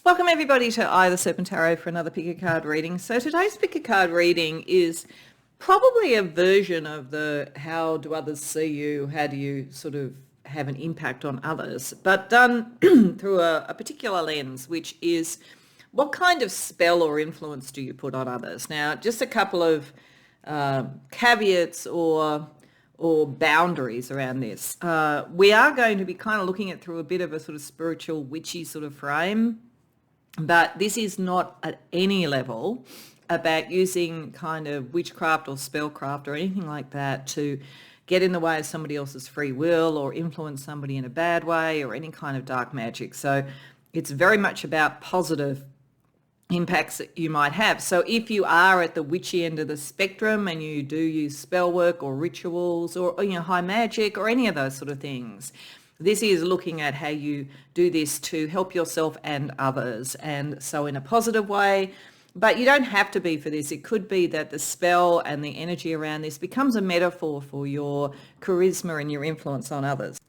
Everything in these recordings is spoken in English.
Welcome everybody to the Serpent Tarot for another pick a card reading. So today's pick a card reading is probably a version of the how do others see you, how do you sort of have an impact on others, but done through a particular lens, which is what kind of spell or influence do you put on others? Now, just a couple of caveats or boundaries around this. We are going to be kind of looking at through a bit of a sort of spiritual witchy sort of frame, but this is not at any level about using kind of witchcraft or spellcraft or anything like that to get in the way of somebody else's free will or influence somebody in a bad way or any kind of dark magic. So it's very much about positive impacts that you might have. So if you are at the witchy end of the spectrum and you do use spell work or rituals or high magic or any of those sort of things, this is looking at how you do this to help yourself and others, and so in a positive way. But you don't have to be for this. It could be that the spell and the energy around this becomes a metaphor for your charisma and your influence on others.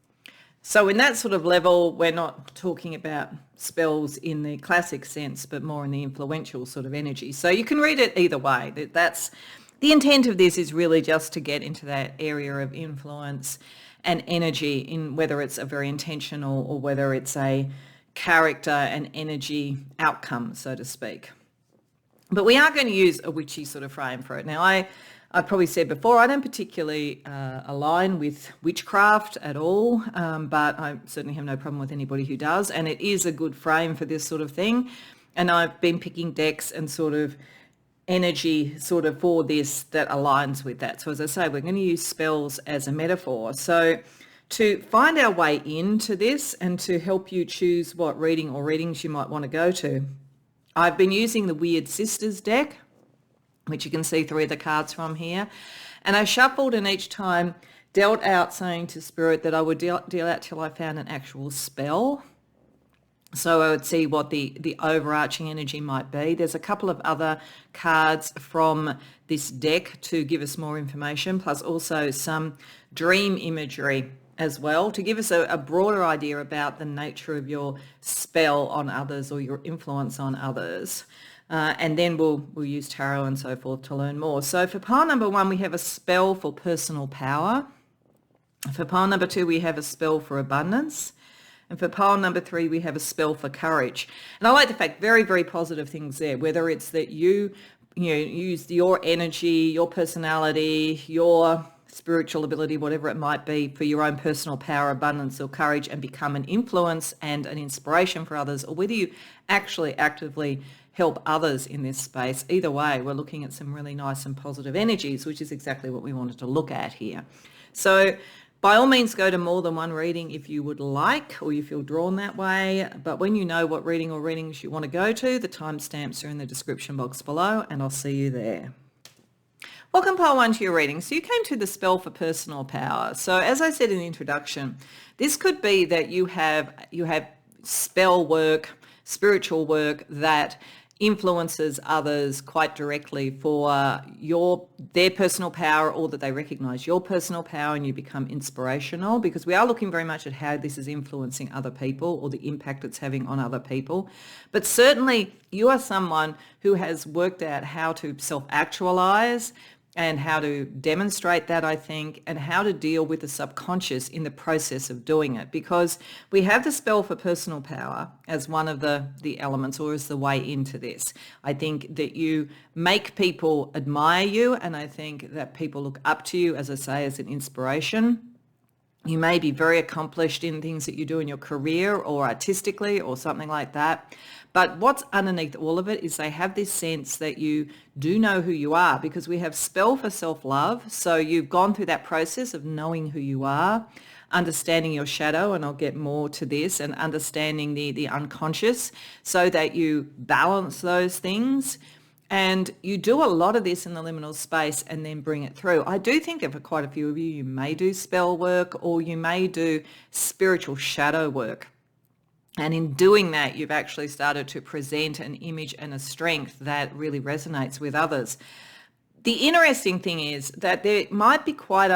So in that sort of level, we're not talking about spells in the classic sense, but more in the influential sort of energy. So you can read it either way. That's the intent of this, is really just to get into that area of influence and energy, in whether it's a very intentional or whether it's a character and energy outcome, so to speak. But we are going to use a witchy sort of frame for it. Now, I've probably said before, I don't particularly align with witchcraft at all, but I certainly have no problem with anybody who does, and it is a good frame for this sort of thing. And I've been picking decks and sort of energy sort of for this that aligns with that. So as I say, we're going to use spells as a metaphor. So to find our way into this and to help you choose what reading or readings you might want to go to, I've been using the Weird Sisters deck, which you can see 3 of the cards from here. And I shuffled and each time dealt out, saying to Spirit that I would deal out till I found an actual spell. So I would see what the overarching energy might be. There's a couple of other cards from this deck to give us more information, plus also some dream imagery as well to give us a broader idea about the nature of your spell on others or your influence on others. And then we'll use tarot and so forth to learn more. So for pile number 1, we have a spell for personal power. For pile number 2, we have a spell for abundance. And for pile number 3, we have a spell for courage. And I like the fact, very, very positive things there, whether it's that you use your energy, your personality, your spiritual ability, whatever it might be, for your own personal power, abundance or courage, and become an influence and an inspiration for others, or whether you actually actively help others in this space. Either way, we're looking at some really nice and positive energies, which is exactly what we wanted to look at here. So by all means, go to more than one reading if you would like, or you feel drawn that way. But when you know what reading or readings you want to go to, the timestamps are in the description box below, and I'll see you there. Welcome, pile 1, to your reading. So you came to the spell for personal power. So as I said in the introduction, this could be that you have spell work, spiritual work that influences others quite directly for their personal power, or that they recognize your personal power and you become inspirational, because we are looking very much at how this is influencing other people or the impact it's having on other people. But certainly you are someone who has worked out how to self-actualize and how to demonstrate that, I think, and how to deal with the subconscious in the process of doing it. Because we have the spell for personal power as one of the elements, or as the way into this. I think that you make people admire you, and I think that people look up to you, as I say, as an inspiration. You may be very accomplished in things that you do in your career or artistically or something like that. But what's underneath all of it is they have this sense that you do know who you are, because we have spell for self-love. So you've gone through that process of knowing who you are, understanding your shadow, and I'll get more to this, and understanding the unconscious so that you balance those things. And you do a lot of this in the liminal space and then bring it through. I do think that for quite a few of you, you may do spell work or you may do spiritual shadow work. And in doing that, you've actually started to present an image and a strength that really resonates with others. The interesting thing is that there might be quite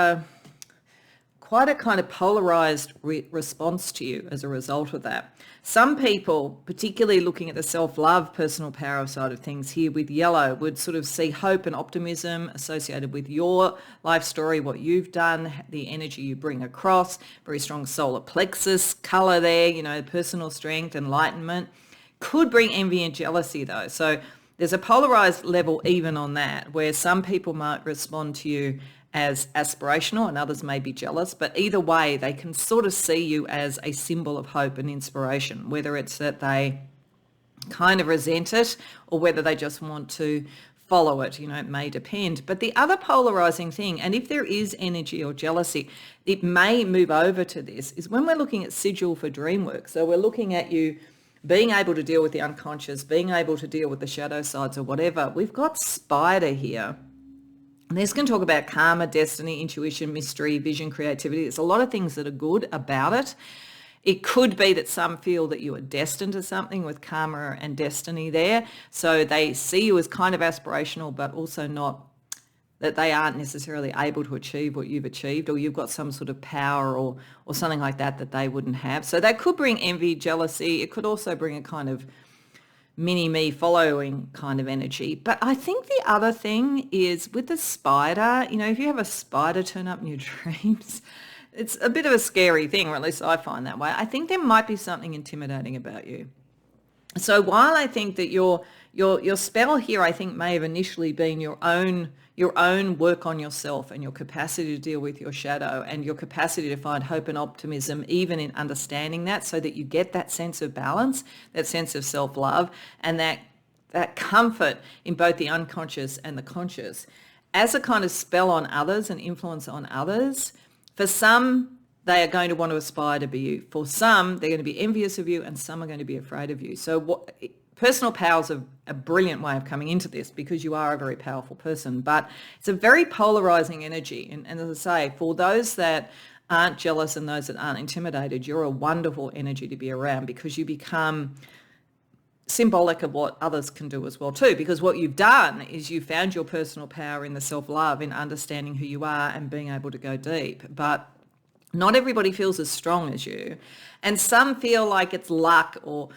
quite a kind of polarized response to you as a result of that. Some people, particularly looking at the self-love, personal power side of things here with yellow, would sort of see hope and optimism associated with your life story, what you've done, the energy you bring across, very strong solar plexus color there, you know, personal strength, enlightenment. Could bring envy and jealousy though. So there's a polarized level even on that, where some people might respond to you as aspirational and others may be jealous, but either way, they can sort of see you as a symbol of hope and inspiration, whether it's that they kind of resent it or whether they just want to follow it, you know, it may depend. But the other polarizing thing, and if there is energy or jealousy, it may move over to this, is when we're looking at sigil for dream work. So we're looking at you being able to deal with the unconscious, being able to deal with the shadow sides or whatever. We've got spider here. And this can talk about karma, destiny, intuition, mystery, vision, creativity. There's a lot of things that are good about it. It could be that some feel that you are destined to something with karma and destiny there. So they see you as kind of aspirational, but also not that they aren't necessarily able to achieve what you've achieved, or you've got some sort of power or something like that that they wouldn't have. So that could bring envy, jealousy. It could also bring a kind of mini-me following kind of energy. But I think the other thing is with the spider, you know, if you have a spider turn up in your dreams, it's a bit of a scary thing, or at least I find that way. I think there might be something intimidating about you. So while I think that your spell here, I think, may have initially been your own work on yourself and your capacity to deal with your shadow and your capacity to find hope and optimism, even in understanding that, so that you get that sense of balance, that sense of self-love, and that comfort in both the unconscious and the conscious as a kind of spell on others and influence on others. For some, they are going to want to aspire to be you. For some, they're going to be envious of you, and some are going to be afraid of you. So personal power is a brilliant way of coming into this, because you are a very powerful person, but it's a very polarizing energy. And as I say, for those that aren't jealous and those that aren't intimidated, you're a wonderful energy to be around, because you become symbolic of what others can do as well too, because what you've done is you found your personal power in the self-love, in understanding who you are and being able to go deep. But not everybody feels as strong as you, and some feel like it's luck, or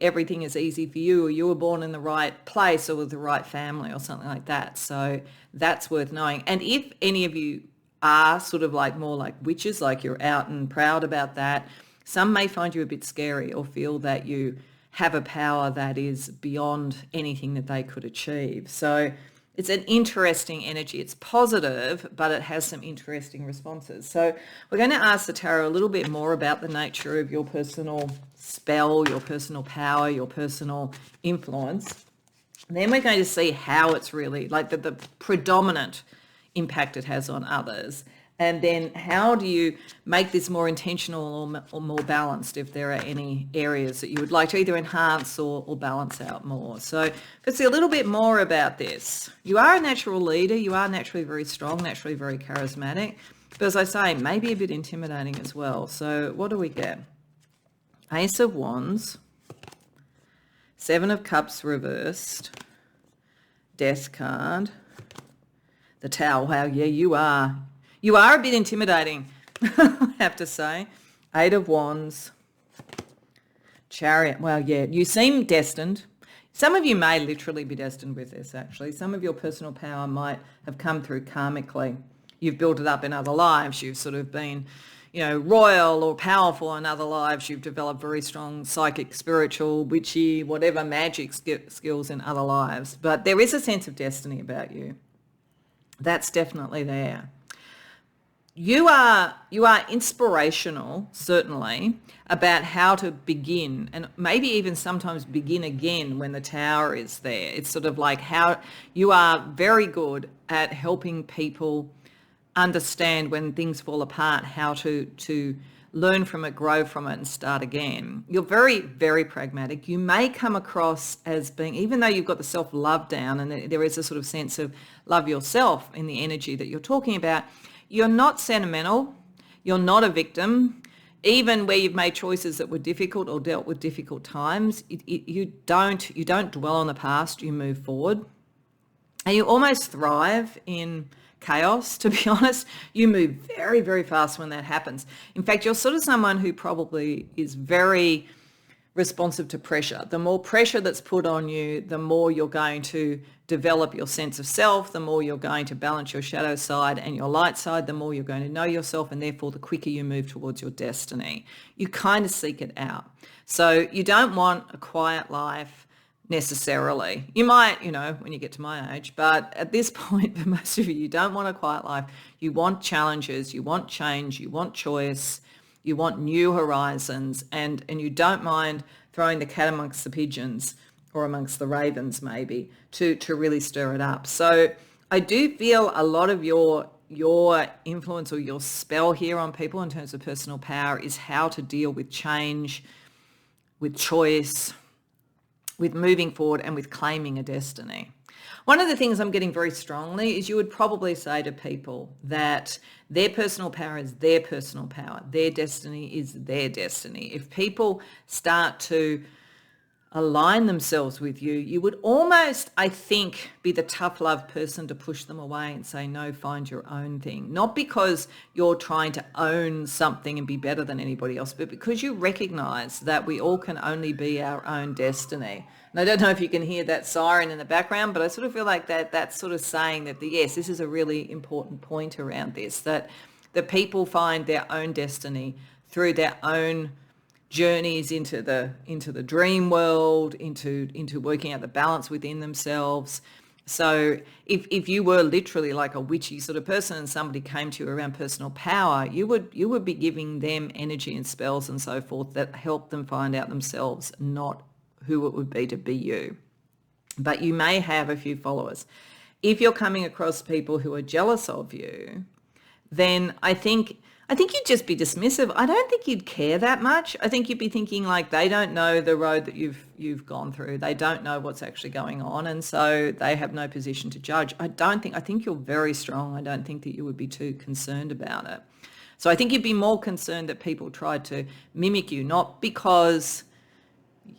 everything is easy for you, or you were born in the right place or with the right family or something like that. So that's worth knowing. And if any of you are sort of like more like witches, like you're out and proud about that, some may find you a bit scary or feel that you have a power that is beyond anything that they could achieve. So it's an interesting energy. It's positive, but it has some interesting responses. So we're going to ask the tarot a little bit more about the nature of your personal spell, your personal power, your personal influence. Then we're going to see how it's really like the predominant impact it has on others. And then how do you make this more intentional or more balanced, if there are any areas that you would like to either enhance or balance out more. So let's see a little bit more about this. You are a natural leader. You are naturally very strong, naturally very charismatic. But as I say, maybe a bit intimidating as well. So what do we get? Ace of Wands, Seven of Cups reversed, Death card, the Tower. Wow, yeah, you are. You are a bit intimidating, I have to say. Eight of Wands, Chariot. Well, yeah, you seem destined. Some of you may literally be destined with this, actually. Some of your personal power might have come through karmically. You've built it up in other lives. You've sort of been, royal or powerful in other lives. You've developed very strong psychic, spiritual, witchy, whatever magic skills in other lives. But there is a sense of destiny about you. That's definitely there. You are inspirational, certainly, about how to begin, and maybe even sometimes begin again when the Tower is there. It's sort of like how you are very good at helping people understand when things fall apart, how to learn from it, grow from it, and start again. You're very, very pragmatic. You may come across as being, even though you've got the self-love down, and there is a sort of sense of love yourself in the energy that you're talking about, you're not sentimental, you're not a victim. Even where you've made choices that were difficult or dealt with difficult times, you don't dwell on the past, you move forward. And you almost thrive in chaos, to be honest. You move very, very fast when that happens. In fact, you're sort of someone who probably is very responsive to pressure. The more pressure that's put on you, the more you're going to develop your sense of self, the more you're going to balance your shadow side and your light side, the more you're going to know yourself, and therefore the quicker you move towards your destiny. You kind of seek it out. So you don't want a quiet life necessarily. You might, when you get to my age, but at this point, for most of you, you don't want a quiet life. You want challenges, you want change, you want choice, you want new horizons, and you don't mind throwing the cat amongst the pigeons, or amongst the ravens maybe, to really stir it up. So I do feel a lot of your influence or your spell here on people in terms of personal power is how to deal with change, with choice, with moving forward, and with claiming a destiny. One of the things I'm getting very strongly is you would probably say to people that their personal power is their personal power. Their destiny is their destiny. If people start to align themselves with you, you would almost, I think, be the tough love person to push them away and say, no, find your own thing. Not because you're trying to own something and be better than anybody else, but because you recognize that we all can only be our own destiny. And I don't know if you can hear that siren in the background, but I sort of feel like that's sort of saying that, yes, this is a really important point around this, that the people find their own destiny through their own journeys into the dream world, into working out the balance within themselves. So if you were literally like a witchy sort of person and somebody came to you around personal power, you would be giving them energy and spells and so forth that help them find out themselves, not who it would be to be you. But you may have a few followers. If you're coming across people who are jealous of you, then I think you'd just be dismissive. I don't think you'd care that much. I think you'd be thinking like they don't know the road that you've gone through. They don't know what's actually going on, and so they have no position to judge. I think you're very strong. I don't think that you would be too concerned about it. So I think you'd be more concerned that people tried to mimic you, not because,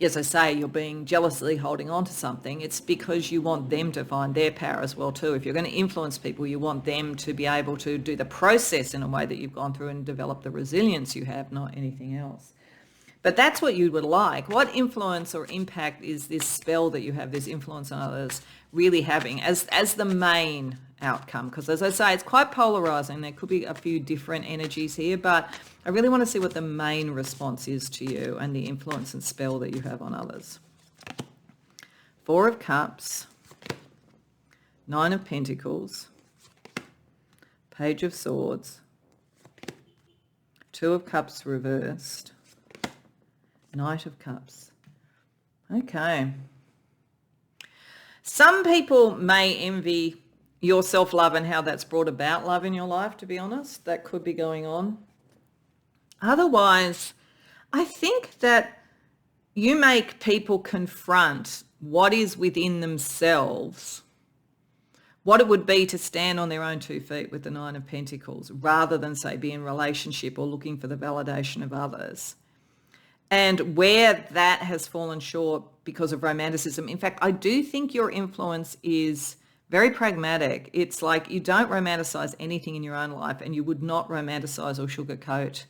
as I say, you're being jealously holding on to something. It's because you want them to find their power as well too. If you're going to influence people, you want them to be able to do the process in a way that you've gone through and develop the resilience you have, not anything else. But that's what you would like. What influence or impact is this spell that you have, this influence on others, really having as the main outcome? Because as I say, it's quite polarizing. There could be a few different energies here, but I really want to see what the main response is to you and the influence and spell that you have on others. 4 of Cups, 9 of Pentacles, Page of Swords, 2 of Cups reversed, Knight of Cups. Okay. Some people may envy your self-love and how that's brought about love in your life, to be honest. That could be going on. Otherwise, I think that you make people confront what is within themselves, what it would be to stand on their own 2 feet with the 9 of Pentacles, rather than, say, be in relationship or looking for the validation of others. And where that has fallen short because of romanticism, in fact, I do think your influence is very pragmatic. It's like you don't romanticize anything in your own life, and you would not romanticize or sugarcoat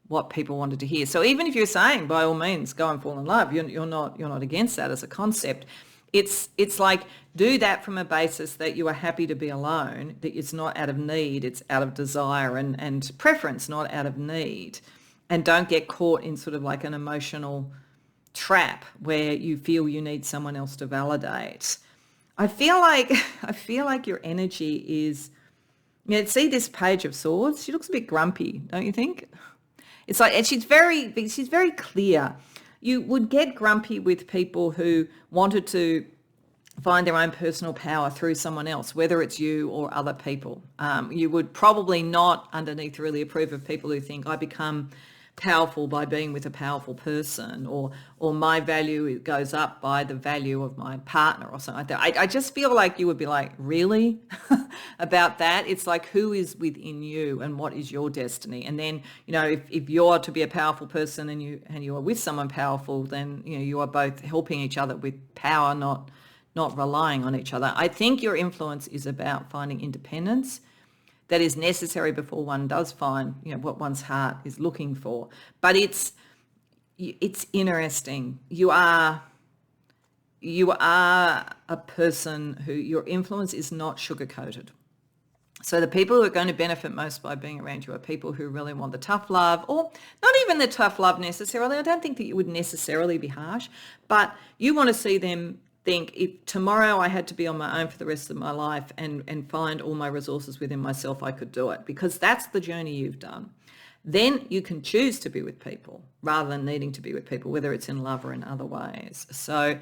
what people wanted to hear. So even if you're saying, by all means, go and fall in love, you're not against that as a concept. It's like, do that from a basis that you are happy to be alone, that it's not out of need, it's out of desire and preference, not out of need. And don't get caught in sort of like an emotional trap where you feel you need someone else to validate. I feel like your energy is, see this Page of Swords? She looks a bit grumpy, don't you think? It's like, and she's very clear. You would get grumpy with people who wanted to find their own personal power through someone else, whether it's you or other people. You would probably not underneath really approve of people who think I become powerful by being with a powerful person, or my value goes up by the value of my partner or something like that. I just feel like you would be like, really? About that? It's like, who is within you and what is your destiny? And then, if you're to be a powerful person and you are with someone powerful, then, you are both helping each other with power, not not relying on each other. I think your influence is about finding independence that is necessary before one does find, what one's heart is looking for. But it's interesting. You are a person who your influence is not sugar-coated. So the people who are going to benefit most by being around you are people who really want the tough love, or not even the tough love necessarily. I don't think that you would necessarily be harsh, but you want to see them think, if tomorrow I had to be on my own for the rest of my life and find all my resources within myself, I could do it, because that's the journey you've done. Then you can choose to be with people rather than needing to be with people, whether it's in love or in other ways. So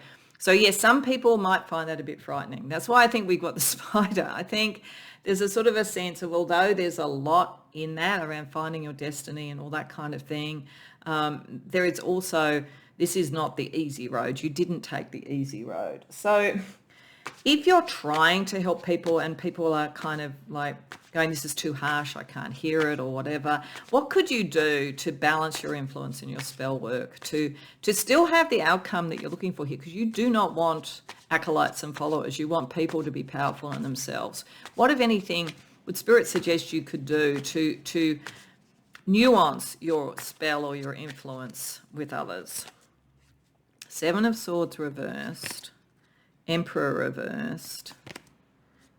yes, some people might find that a bit frightening. That's why I think we've got the spider. I think there's a sort of a sense of, although there's a lot in that around finding your destiny and all that kind of thing, there is also, this is not the easy road. You didn't take the easy road. So if you're trying to help people and people are kind of like going, this is too harsh, I can't hear it or whatever, what could you do to balance your influence and your spell work to still have the outcome that you're looking for here? Because you do not want acolytes and followers. You want people to be powerful in themselves. What, if anything, would Spirit suggest you could do to nuance your spell or your influence with others? Seven of Swords reversed, Emperor reversed,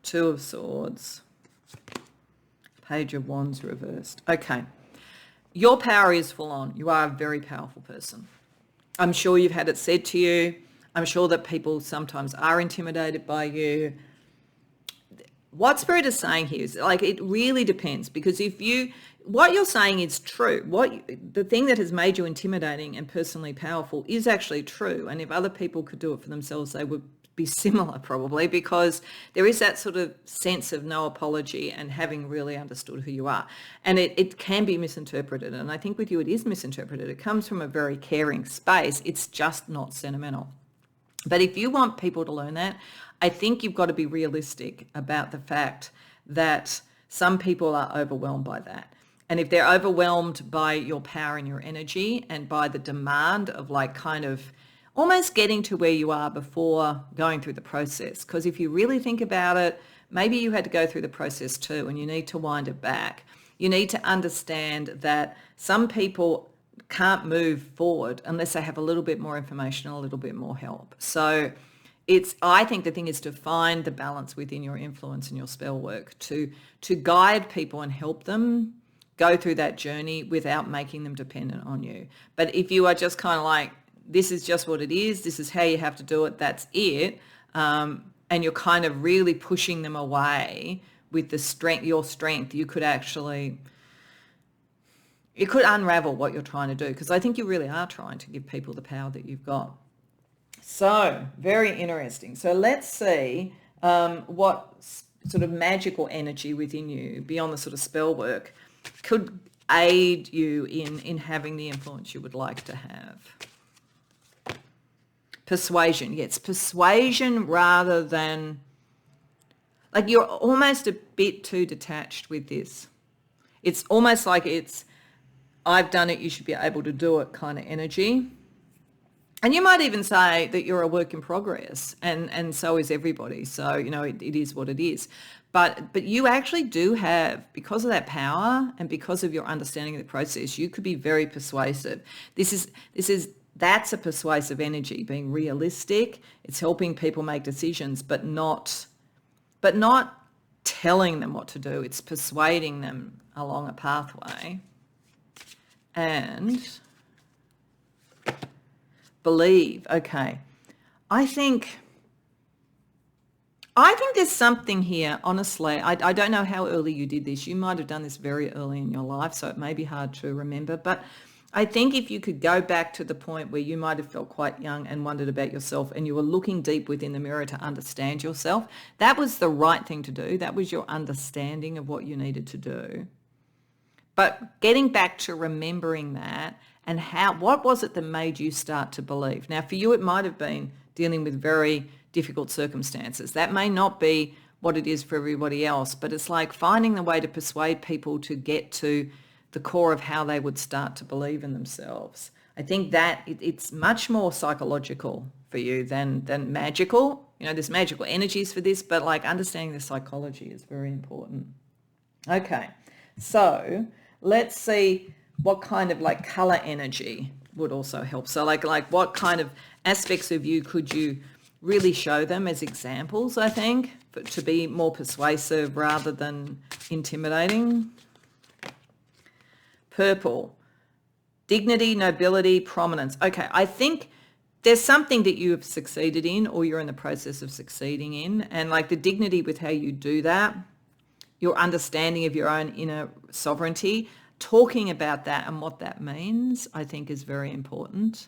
Two of Swords, Page of Wands reversed. Okay, your power is full on. You are a very powerful person. I'm sure you've had it said to you. I'm sure that people sometimes are intimidated by you. What Spirit is saying here is, like, it really depends, because what you're saying is true. The thing that has made you intimidating and personally powerful is actually true. And if other people could do it for themselves, they would be similar probably, because there is that sort of sense of no apology and having really understood who you are. And it can be misinterpreted. And I think with you it is misinterpreted. It comes from a very caring space. It's just not sentimental. But if you want people to learn that, I think you've got to be realistic about the fact that some people are overwhelmed by that. And if they're overwhelmed by your power and your energy and by the demand of, like, kind of almost getting to where you are before going through the process, because if you really think about it, maybe you had to go through the process too, and you need to wind it back. You need to understand that some people can't move forward unless they have a little bit more information, a little bit more help. So I think the thing is to find the balance within your influence and your spell work to guide people and help them go through that journey without making them dependent on you. But if you are just kind of like, this is just what it is, this is how you have to do it, that's it, and you're kind of really pushing them away with your strength, you could unravel what you're trying to do, because I think you really are trying to give people the power that you've got. So, very interesting. So let's see what sort of magical energy within you, beyond the sort of spell work, could aid you in having the influence you would like to have. Persuasion. Yes, persuasion rather than, like, you're almost a bit too detached with this. It's almost like it's, I've done it, you should be able to do it kind of energy. And you might even say that you're a work in progress, and so is everybody. So, it is what it is. But you actually do have, because of that power and because of your understanding of the process, you could be very persuasive. That's a persuasive energy, being realistic. It's helping people make decisions, but not telling them what to do. It's persuading them along a pathway. And believe. Okay. I think there's something here, honestly. I don't know how early you did this. You might have done this very early in your life, so it may be hard to remember. But I think if you could go back to the point where you might have felt quite young and wondered about yourself, and you were looking deep within the mirror to understand yourself, that was the right thing to do. That was your understanding of what you needed to do. But getting back to remembering that, and what was it that made you start to believe? Now, for you, it might have been dealing with very difficult circumstances. That may not be what it is for everybody else, but it's like finding the way to persuade people to get to the core of how they would start to believe in themselves. I think that it's much more psychological for you than magical. there's magical energies for this, but like understanding the psychology is very important. Okay, so let's see what kind of like color energy would also help. So like what kind of aspects of you could you really show them as examples, I think, to be more persuasive rather than intimidating. Purple, dignity, nobility, prominence. Okay, I think there's something that you have succeeded in or you're in the process of succeeding in, and like the dignity with how you do that, your understanding of your own inner sovereignty, talking about that and what that means, I think is very important.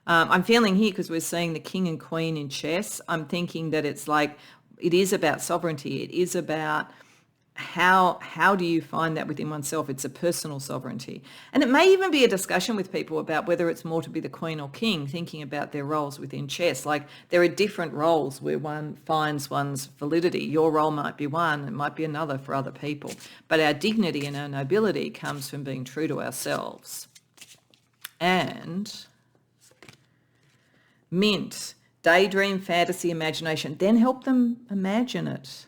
I'm feeling here, because we're seeing the king and queen in chess, I'm thinking that it's like, it is about sovereignty. It is about how do you find that within oneself? It's a personal sovereignty. And it may even be a discussion with people about whether it's more to be the queen or king, thinking about their roles within chess. Like there are different roles where one finds one's validity. Your role might be one, it might be another for other people. But our dignity and our nobility comes from being true to ourselves. And mint, daydream, fantasy, imagination. Then help them imagine it.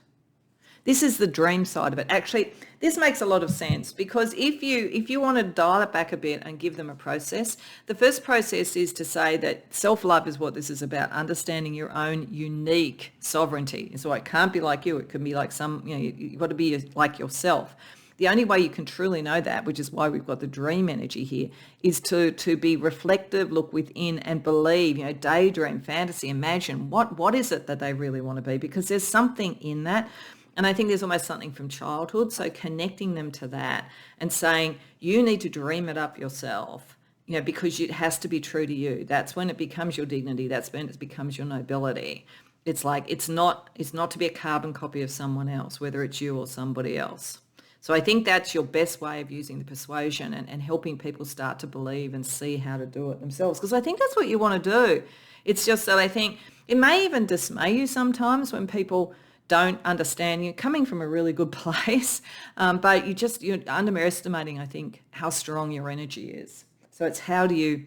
This is the dream side of it. Actually, this makes a lot of sense, because if you want to dial it back a bit and give them a process, the first process is to say that self-love is what this is about, understanding your own unique sovereignty. So it can't be like you. It can be like you've got to be like yourself. The only way you can truly know that, which is why we've got the dream energy here, is to be reflective, look within and believe, daydream, fantasy, imagine what is it that they really want to be, because there's something in that. And I think there's almost something from childhood. So connecting them to that and saying, you need to dream it up yourself, because it has to be true to you. That's when it becomes your dignity. That's when it becomes your nobility. It's like, it's not to be a carbon copy of someone else, whether it's you or somebody else. So I think that's your best way of using the persuasion and helping people start to believe and see how to do it themselves. Because I think that's what you want to do. It's just that I think it may even dismay you sometimes when people don't understand you coming from a really good place, but you're underestimating, I think, how strong your energy is. So it's how do you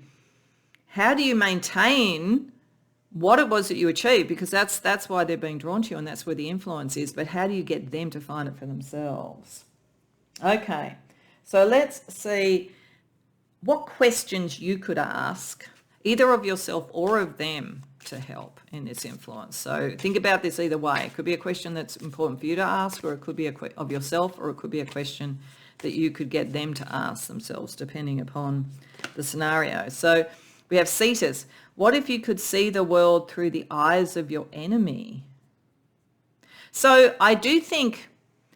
maintain what it was that you achieved, because that's why they're being drawn to you and that's where the influence is, but how do you get them to find it for themselves? Okay, so let's see what questions you could ask either of yourself or of them to help in this influence. So think about this either way. It could be a question that's important for you to ask, or it could be of yourself, or it could be a question that you could get them to ask themselves, depending upon the scenario. So we have Cetus. What if you could see the world through the eyes of your enemy? So I do think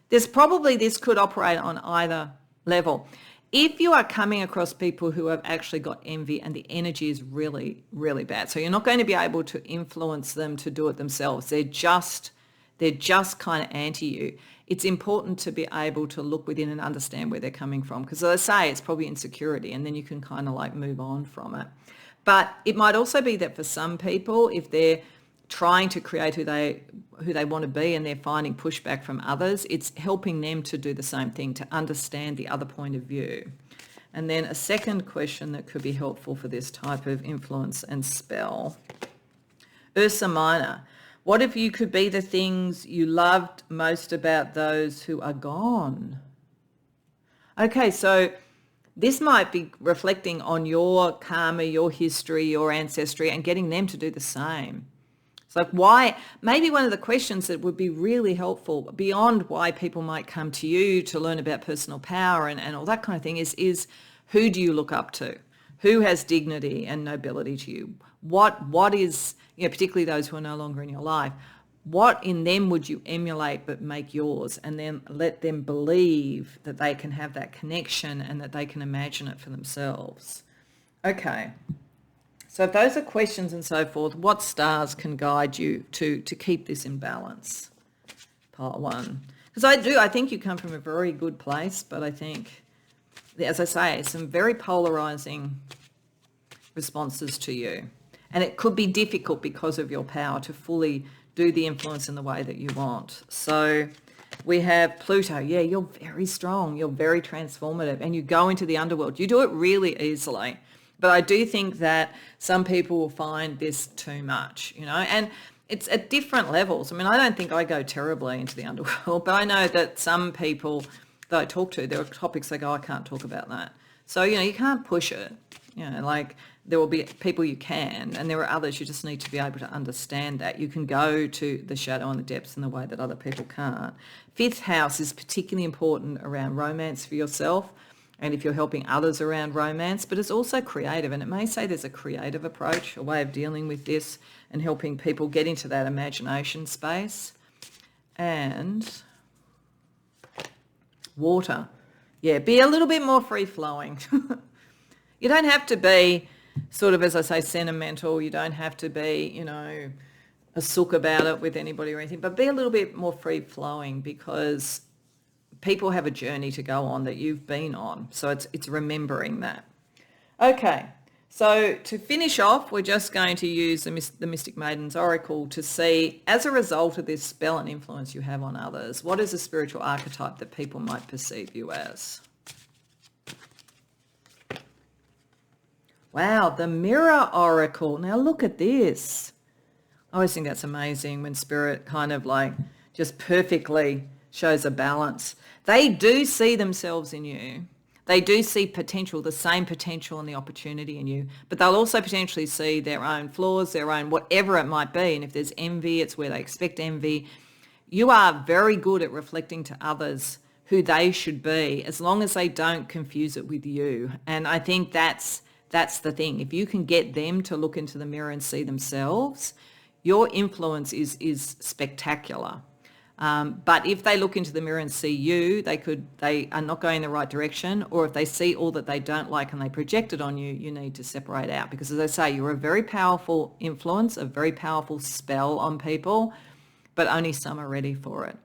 this could operate on either level. If you are coming across people who have actually got envy and the energy is really, really bad, so you're not going to be able to influence them to do it themselves. They're just kind of anti you. It's important to be able to look within and understand where they're coming from, because as I say, it's probably insecurity, and then you can kind of like move on from it. But it might also be that for some people, if they're trying to create who they want to be and they're finding pushback from others, it's helping them to do the same thing, to understand the other point of view. And then a second question that could be helpful for this type of influence and spell. Ursa Minor. What if you could be the things you loved most about those who are gone? Okay, so this might be reflecting on your karma, your history, your ancestry, and getting them to do the same. Like why, maybe one of the questions that would be really helpful beyond why people might come to you to learn about personal power and all that kind of thing is who do you look up to? Who has dignity and nobility to you? What is, particularly those who are no longer in your life, what in them would you emulate but make yours, and then let them believe that they can have that connection and that they can imagine it for themselves. Okay. So if those are questions and so forth, what stars can guide you to keep this in balance? Part one. Because I think you come from a very good place, but I think, as I say, some very polarizing responses to you. And it could be difficult because of your power to fully do the influence in the way that you want. So we have Pluto. Yeah, you're very strong. You're very transformative. And you go into the underworld. You do it really easily. But I do think that some people will find this too much, and it's at different levels. I mean, I don't think I go terribly into the underworld, but I know that some people that I talk to, there are topics they go, I can't talk about that. So, you can't push it. Like there will be people you can, and there are others you just need to be able to understand that. You can go to the shadow and the depths in the way that other people can't. Fifth house is particularly important around romance for yourself and if you're helping others around romance, but it's also creative. And it may say there's a creative approach, a way of dealing with this and helping people get into that imagination space. And water. Yeah, be a little bit more free-flowing. You don't have to be sort of, as I say, sentimental. You don't have to be, a sook about it with anybody or anything, but be a little bit more free-flowing because people have a journey to go on that you've been on. So it's remembering that. Okay, so to finish off, we're just going to use the Mystic Maiden's Oracle to see, as a result of this spell and influence you have on others, what is a spiritual archetype that people might perceive you as? Wow, the Mirror Oracle. Now look at this. I always think that's amazing when Spirit kind of like just perfectly shows a balance. They do see themselves in you. They do see potential, the same potential and the opportunity in you, but they'll also potentially see their own flaws, their own whatever it might be. And if there's envy, it's where they expect envy. You are very good at reflecting to others who they should be, as long as they don't confuse it with you. And I think that's the thing. If you can get them to look into the mirror and see themselves, your influence is spectacular. But if they look into the mirror and see you, they are not going in the right direction. Or if they see all that they don't like and they project it on you, you need to separate out. Because as I say, you're a very powerful influence, a very powerful spell on people, but only some are ready for it.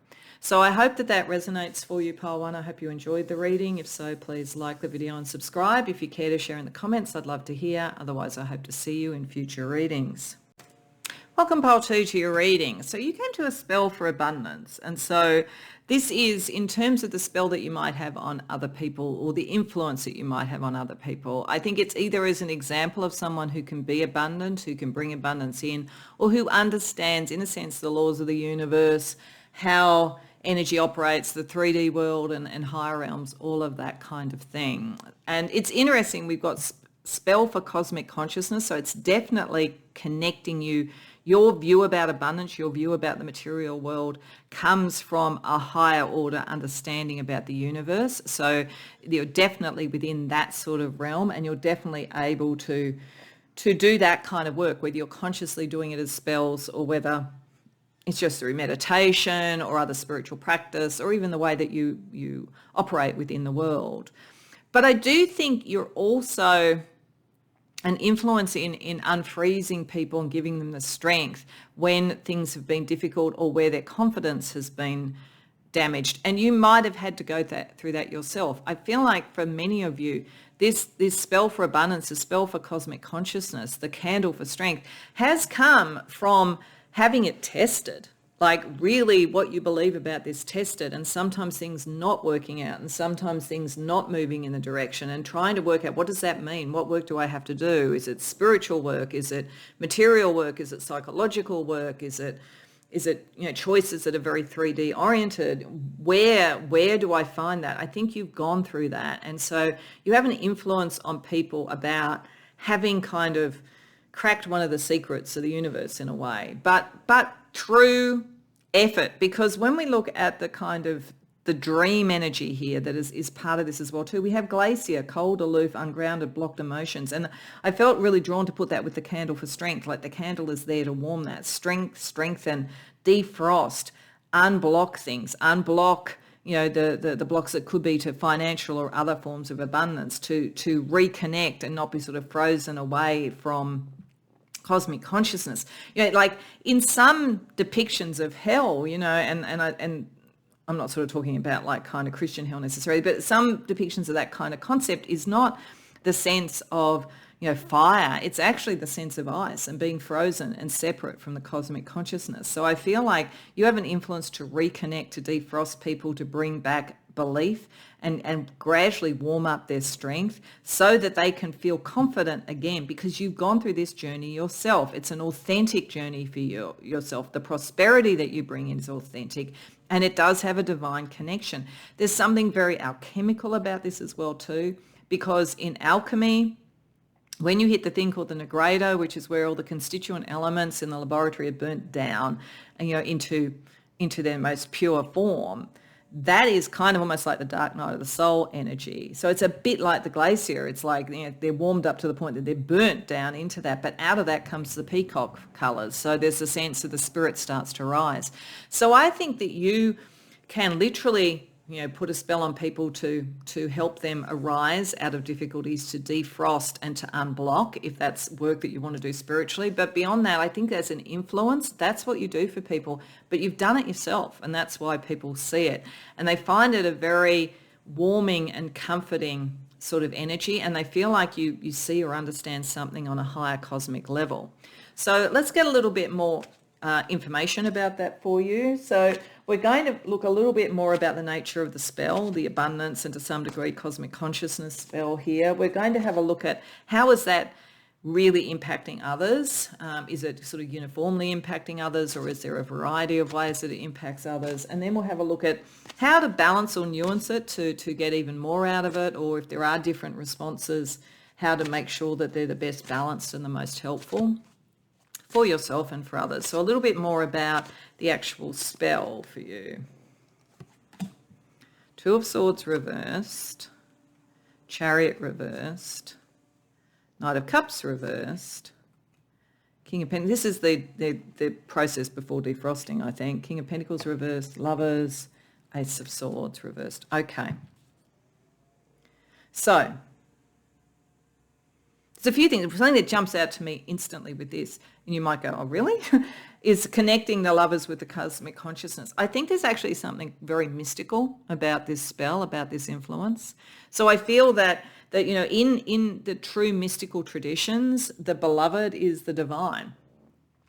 So I hope that resonates for you, Pile 1. I hope you enjoyed the reading. If so, please like the video and subscribe. If you care to share in the comments, I'd love to hear. Otherwise, I hope to see you in future readings. Welcome, Pile 2, to your reading. So you came to a spell for abundance. And so this is in terms of the spell that you might have on other people or the influence that you might have on other people. I think it's either as an example of someone who can be abundant, who can bring abundance in, or who understands, in a sense, the laws of the universe, how energy operates, the 3D world and higher realms, all of that kind of thing. And it's interesting, we've got spell for cosmic consciousness, so it's definitely connecting you. Your view about abundance, your view about the material world comes from a higher order understanding about the universe. So you're definitely within that sort of realm, and you're definitely able to do that kind of work, whether you're consciously doing it as spells or whether it's just through meditation or other spiritual practice or even the way that you operate within the world. But I do think you're also an influence in unfreezing people and giving them the strength when things have been difficult or where their confidence has been damaged. And you might have had to go through that yourself. I feel like for many of you, this spell for abundance, the spell for cosmic consciousness, the candle for strength, has come from having it tested. Like really what you believe about this tested, and sometimes things not working out and sometimes things not moving in the direction, and trying to work out, what does that mean? What work do I have to do? Is it spiritual work? Is it material work? Is it psychological work? Is it choices that are very 3D oriented? Where do I find that? I think you've gone through that. And so you have an influence on people about having kind of cracked one of the secrets of the universe in a way, but through effort. Because when we look at the kind of the dream energy here that is part of this as well too, we have glacier, cold, aloof, ungrounded, blocked emotions. And I felt really drawn to put that with the candle for strength. Like the candle is there to warm that, strengthen, defrost, unblock things, unblock the blocks that could be to financial or other forms of abundance, to reconnect and not be sort of frozen away from cosmic consciousness. Like in some depictions of hell, and I'm not sort of talking about like kind of Christian hell necessarily, but some depictions of that kind of concept is not the sense of fire. It's actually the sense of ice and being frozen and separate from the cosmic consciousness. So I feel like you have an influence to reconnect, to defrost people, to bring back belief and gradually warm up their strength so that they can feel confident again, because you've gone through this journey yourself. It's an authentic journey for yourself. The prosperity that you bring in is authentic, and it does have a divine connection. There's something very alchemical about this as well too, because in alchemy, when you hit the thing called the negredo, which is where all the constituent elements in the laboratory are burnt down and, into their most pure form, that is kind of almost like the dark night of the soul energy. So it's a bit like the glacier. It's like they're warmed up to the point that they're burnt down into that, but out of that comes the peacock colours. So there's a sense that the spirit starts to rise. So I think that you can literally put a spell on people to help them arise out of difficulties, to defrost and to unblock, if that's work that you want to do spiritually. But beyond that, I think as an influence, that's what you do for people. But you've done it yourself, and that's why people see it. And they find it a very warming and comforting sort of energy, and they feel like you see or understand something on a higher cosmic level. So let's get a little bit more information about that for you. So we're going to look a little bit more about the nature of the spell, the abundance and to some degree cosmic consciousness spell here. We're going to have a look at how is that really impacting others. Is it sort of uniformly impacting others, or is there a variety of ways that it impacts others? And then we'll have a look at how to balance or nuance it to get even more out of it, or if there are different responses, how to make sure that they're the best balanced and the most helpful for yourself and for others. So a little bit more about the actual spell for you. Two of Swords reversed, Chariot reversed, Knight of Cups reversed, King of Pentacles. This is the process before defrosting, I think. King of Pentacles reversed, Lovers, Ace of Swords reversed. Okay. So there's a few things. Something that jumps out to me instantly with this, and you might go, oh, really? is connecting the Lovers with the cosmic consciousness. I think there's actually something very mystical about this spell, about this influence. So I feel that in the true mystical traditions, the beloved is the divine.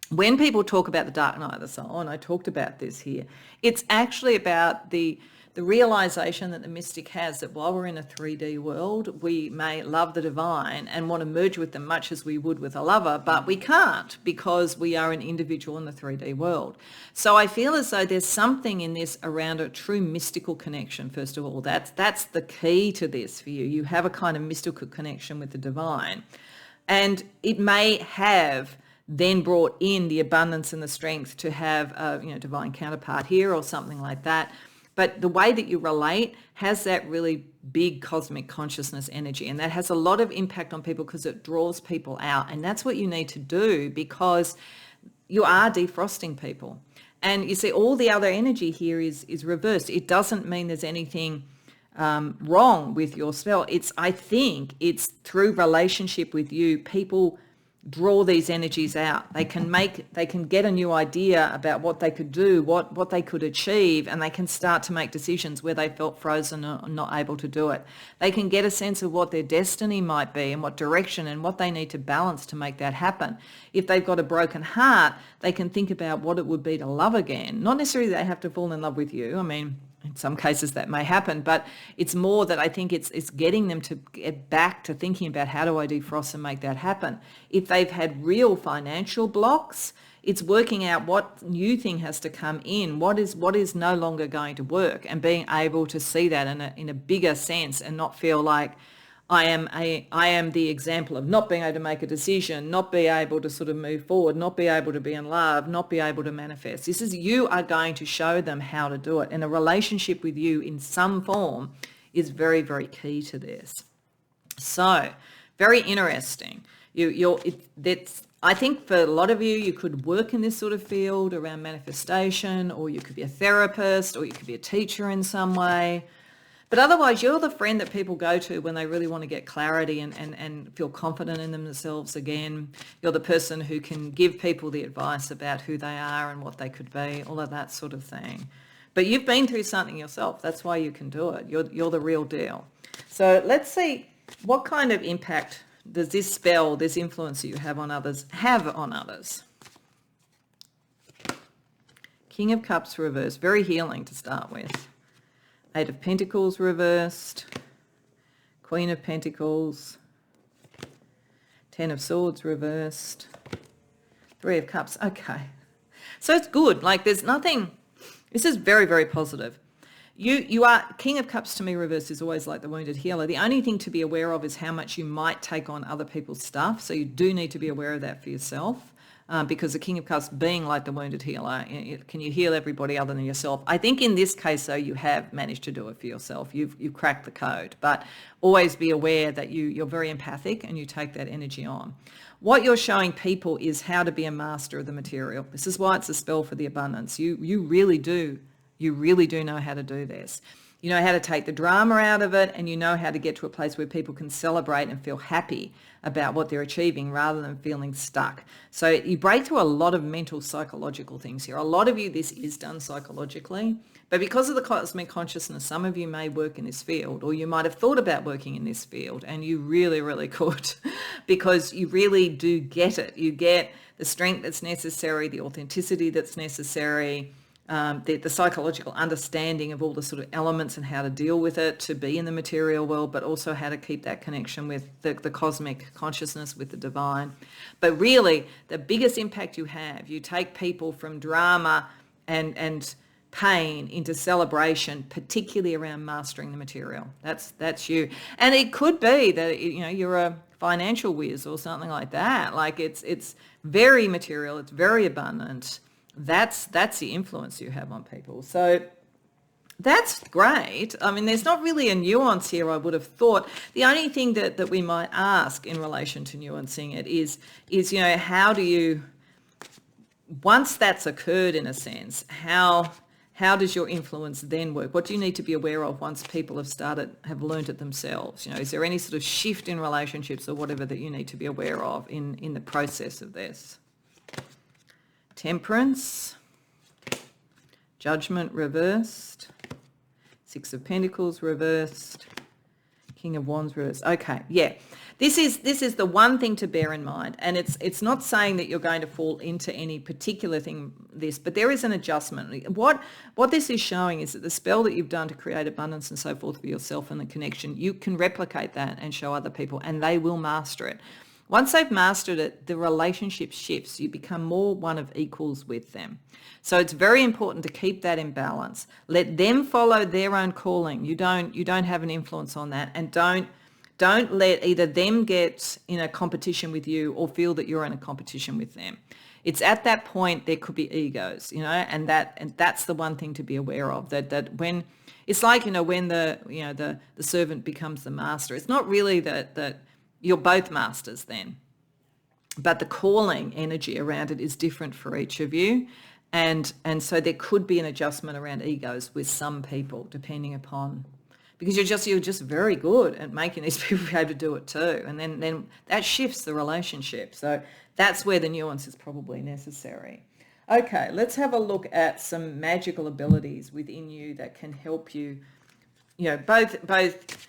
When people talk about the dark night of the soul, and I talked about this here, it's actually about the realization that the mystic has that while we're in a 3D world, we may love the divine and want to merge with them much as we would with a lover, but we can't because we are an individual in the 3D world. So I feel as though there's something in this around a true mystical connection, first of all. That's the key to this for you. You have a kind of mystical connection with the divine. And it may have then brought in the abundance and the strength to have a divine counterpart here or something like that. But the way that you relate has that really big cosmic consciousness energy, and that has a lot of impact on people because it draws people out. And that's what you need to do, because you are defrosting people. And you see, all the other energy here is reversed. It doesn't mean there's anything wrong with your spell. I think it's through relationship with you, people draw these energies out. They can get a new idea about what they could do, what they could achieve, and they can start to make decisions where they felt frozen or not able to do it. They can get a sense of what their destiny might be and what direction and what they need to balance to make that happen. If they've got a broken heart, they can think about what it would be to love again. Not necessarily they have to fall in love with you. I mean, in some cases that may happen, but it's more that I think it's getting them to get back to thinking about how do I defrost and make that happen. If they've had real financial blocks, it's working out what new thing has to come in, what is no longer going to work, and being able to see that in a bigger sense and not feel like I am the example of not being able to make a decision, not be able to sort of move forward, not be able to be in love, not be able to manifest. You are going to show them how to do it. And a relationship with you in some form is very, very key to this. So very interesting. I think for a lot of you, you could work in this sort of field around manifestation, or you could be a therapist, or you could be a teacher in some way. But otherwise, you're the friend that people go to when they really want to get clarity and feel confident in themselves again. You're the person who can give people the advice about who they are and what they could be, all of that sort of thing. But you've been through something yourself. That's why you can do it. You're the real deal. So let's see, what kind of impact does this spell, this influence that you have on others, have on others? King of Cups reversed, very healing to start with. Eight of Pentacles reversed, Queen of Pentacles, Ten of Swords reversed, Three of Cups. Okay. So it's good. Like there's nothing, this is very, very positive. You are, King of Cups to me reversed is always like the wounded healer. The only thing to be aware of is how much you might take on other people's stuff. So you do need to be aware of that for yourself, because the King of Cups being like the wounded healer, can you heal everybody other than yourself? I think in this case, though, you have managed to do it for yourself. You've cracked the code, but always be aware that you're very empathic and you take that energy on. What you're showing people is how to be a master of the material. This is why it's a spell for the abundance. You really do. You really do know how to do this. You know how to take the drama out of it, and you know how to get to a place where people can celebrate and feel happy about what they're achieving rather than feeling stuck. So you break through a lot of mental, psychological things here. A lot of you, this is done psychologically, but because of the cosmic consciousness, some of you may work in this field, or you might have thought about working in this field, and you really, really could, because you really do get it. You get the strength that's necessary, the authenticity that's necessary, the psychological understanding of all the sort of elements and how to deal with it to be in the material world, but also how to keep that connection with the cosmic consciousness, with the divine. But really, the biggest impact you have, you take people from drama and pain into celebration, particularly around mastering the material. That's you. And it could be that you're a financial whiz or something like that. Like it's very material, it's very abundant. That's the influence you have on people. So that's great. I mean, there's not really a nuance here, I would have thought. The only thing that we might ask in relation to nuancing it is how do you, once that's occurred in a sense, how does your influence then work? What do you need to be aware of once people have learned it themselves? Is there any sort of shift in relationships or whatever that you need to be aware of in the process of this? Temperance, Judgment reversed, Six of Pentacles reversed, King of Wands reversed. Okay, yeah. This is the one thing to bear in mind, and it's not saying that you're going to fall into any particular thing, but there is an adjustment. What this is showing is that the spell that you've done to create abundance and so forth for yourself and the connection, you can replicate that and show other people, and they will master it. Once they've mastered it, the relationship shifts. You become more one of equals with them. So it's very important to keep that in balance. Let them follow their own calling. You don't have an influence on that, and don't let either them get in a competition with you or feel that you're in a competition with them. It's at that point there could be egos, and that's the one thing to be aware of. That when it's like when the servant becomes the master, it's not really that you're both masters then, but the calling energy around it is different for each of you, and so there could be an adjustment around egos with some people depending upon, because you're just very good at making these people be able to do it too, and then that shifts the relationship. So that's where the nuance is probably necessary. Okay, let's have a look at some magical abilities within you that can help you, both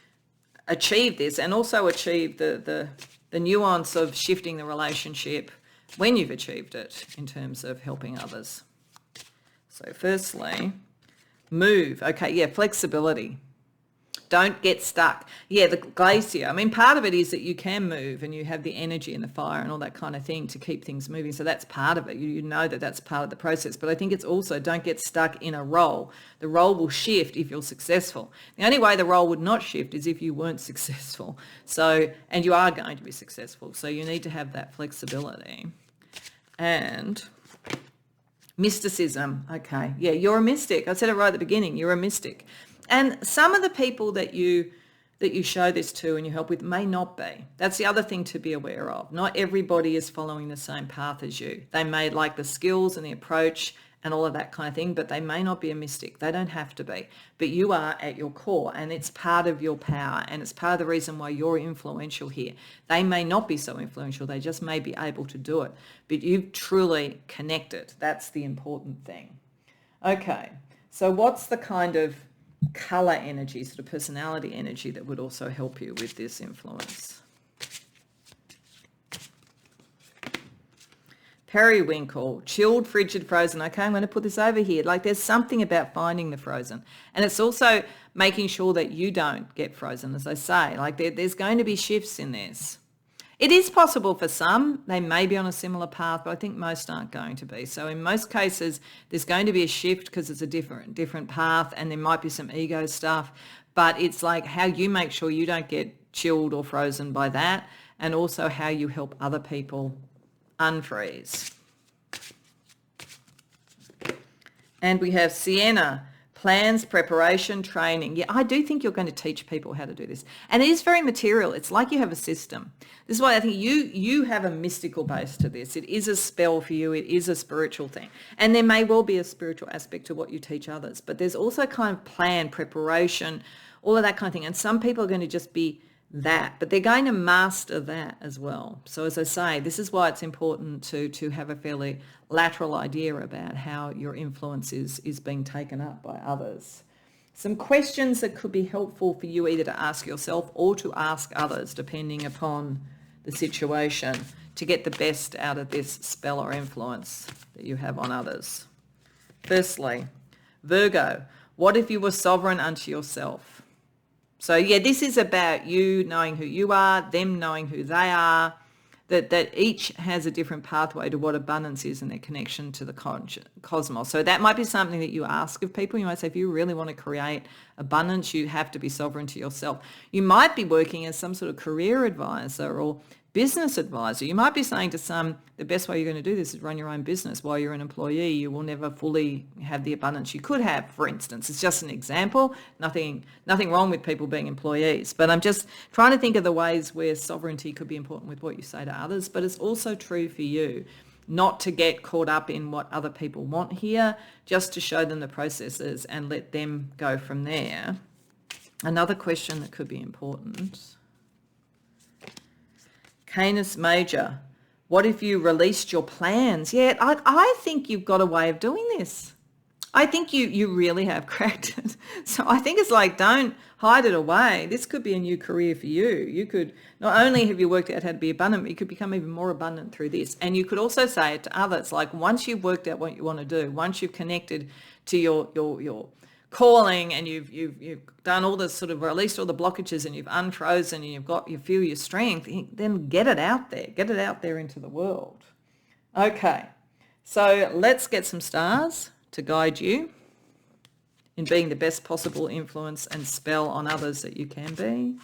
achieve this and also achieve the nuance of shifting the relationship when you've achieved it in terms of helping others. So firstly, move. Okay, yeah, flexibility. Don't get stuck. Yeah, the glacier. I mean, part of it is that you can move and you have the energy and the fire and all that kind of thing to keep things moving. So that's part of it. You know that that's part of the process. But I think it's also don't get stuck in a role. The role will shift if you're successful. The only way the role would not shift is if you weren't successful. So, and you are going to be successful. So you need to have that flexibility. And mysticism. Okay. Yeah, you're a mystic. I said it right at the beginning. You're a mystic. And some of the people that you show this to and you help with may not be. That's the other thing to be aware of. Not everybody is following the same path as you. They may like the skills and the approach and all of that kind of thing, but they may not be a mystic. They don't have to be. But you are at your core, and it's part of your power, and it's part of the reason why you're influential here. They may not be so influential. They just may be able to do it. But you've truly connected. That's the important thing. Okay, so what's the kind of color energy, sort of personality energy that would also help you with this influence? periwinkle, chilled, frigid, frozen. Okay, I'm going to put this over here. Like there's something about finding the frozen. And it's also making sure that you don't get frozen, as I say. Like there's going to be shifts in this. It is possible for some. They may be on a similar path, but I think most aren't going to be. So in most cases, there's going to be a shift because it's a different path, and there might be some ego stuff. But it's like how you make sure you don't get chilled or frozen by that, and also how you help other people unfreeze. And we have Sienna, plans, preparation, training. Yeah, I do think you're going to teach people how to do this. And it is very material. It's like you have a system. This is why I think you have a mystical base to this. It is a spell for you. It is a spiritual thing. And there may well be a spiritual aspect to what you teach others, but there's also kind of plan, preparation, all of that kind of thing. And some people are going to just be that, but they're going to master that as well. So as I say, this is why it's important to have a fairly lateral idea about how your influence is being taken up by others. Some questions that could be helpful for you either to ask yourself or to ask others, depending upon the situation, to get the best out of this spell or influence that you have on others. Firstly, Virgo, what if you were sovereign unto yourself? So yeah, this is about you knowing who you are, them knowing who they are, that each has a different pathway to what abundance is and their connection to the cosmos. So that might be something that you ask of people. You might say, if you really want to create abundance, you have to be sovereign to yourself. You might be working as some sort of career advisor or business advisor. You might be saying to some, the best way you're going to do this is run your own business. While you're an employee, you will never fully have the abundance you could have, for instance. It's just an example. Nothing wrong with people being employees. But I'm just trying to think of the ways where sovereignty could be important with what you say to others. But it's also true for you not to get caught up in what other people want here, just to show them the processes and let them go from there. Another question that could be important. Canis Major, what if you released your plans? Yeah, I think you've got a way of doing this. I think you really have cracked it. So I think it's like, don't hide it away. This could be a new career for you. You could, not only have you worked out how to be abundant, but you could become even more abundant through this. And you could also say it to others, like once you've worked out what you want to do, once you've connected to your calling and you've done all this, sort of released all the blockages and you've unfrozen and you feel your strength, then get it out there into the world. Okay, so let's get some stars to guide you in being the best possible influence and spell on others that you can be.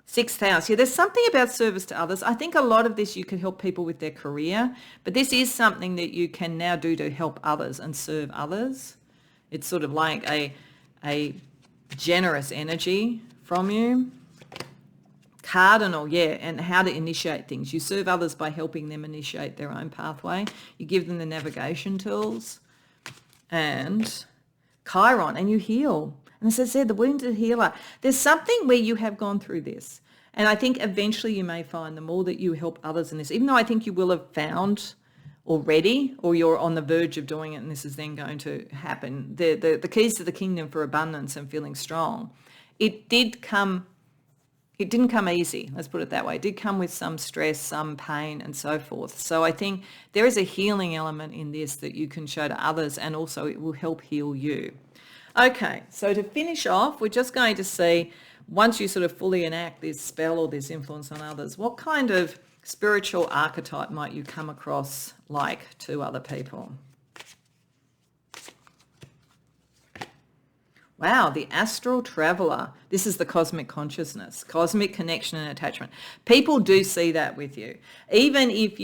Sixth house. Yeah, there's something about service to others. I think a lot of this you can help people with their career, but this is something that you can now do to help others and serve others. It's sort of like a generous energy from you. Cardinal, yeah, and how to initiate things. You serve others by helping them initiate their own pathway. You give them the navigation tools. And Chiron, and you heal. And as I said, the wounded healer. There's something where you have gone through this. And I think eventually you may find the more that you help others in this, even though I think you will have found already, or you're on the verge of doing it and this is then going to happen. The keys to the kingdom for abundance and feeling strong. It didn't come easy, let's put it that way. It did come with some stress, some pain and so forth. So I think there is a healing element in this that you can show to others, and also it will help heal you. Okay, so to finish off, we're just going to see, once you sort of fully enact this spell or this influence on others, what kind of spiritual archetype might you come across like to other people? Wow, the astral traveler. This is the cosmic consciousness, cosmic connection and attachment. People do see that with you. Even if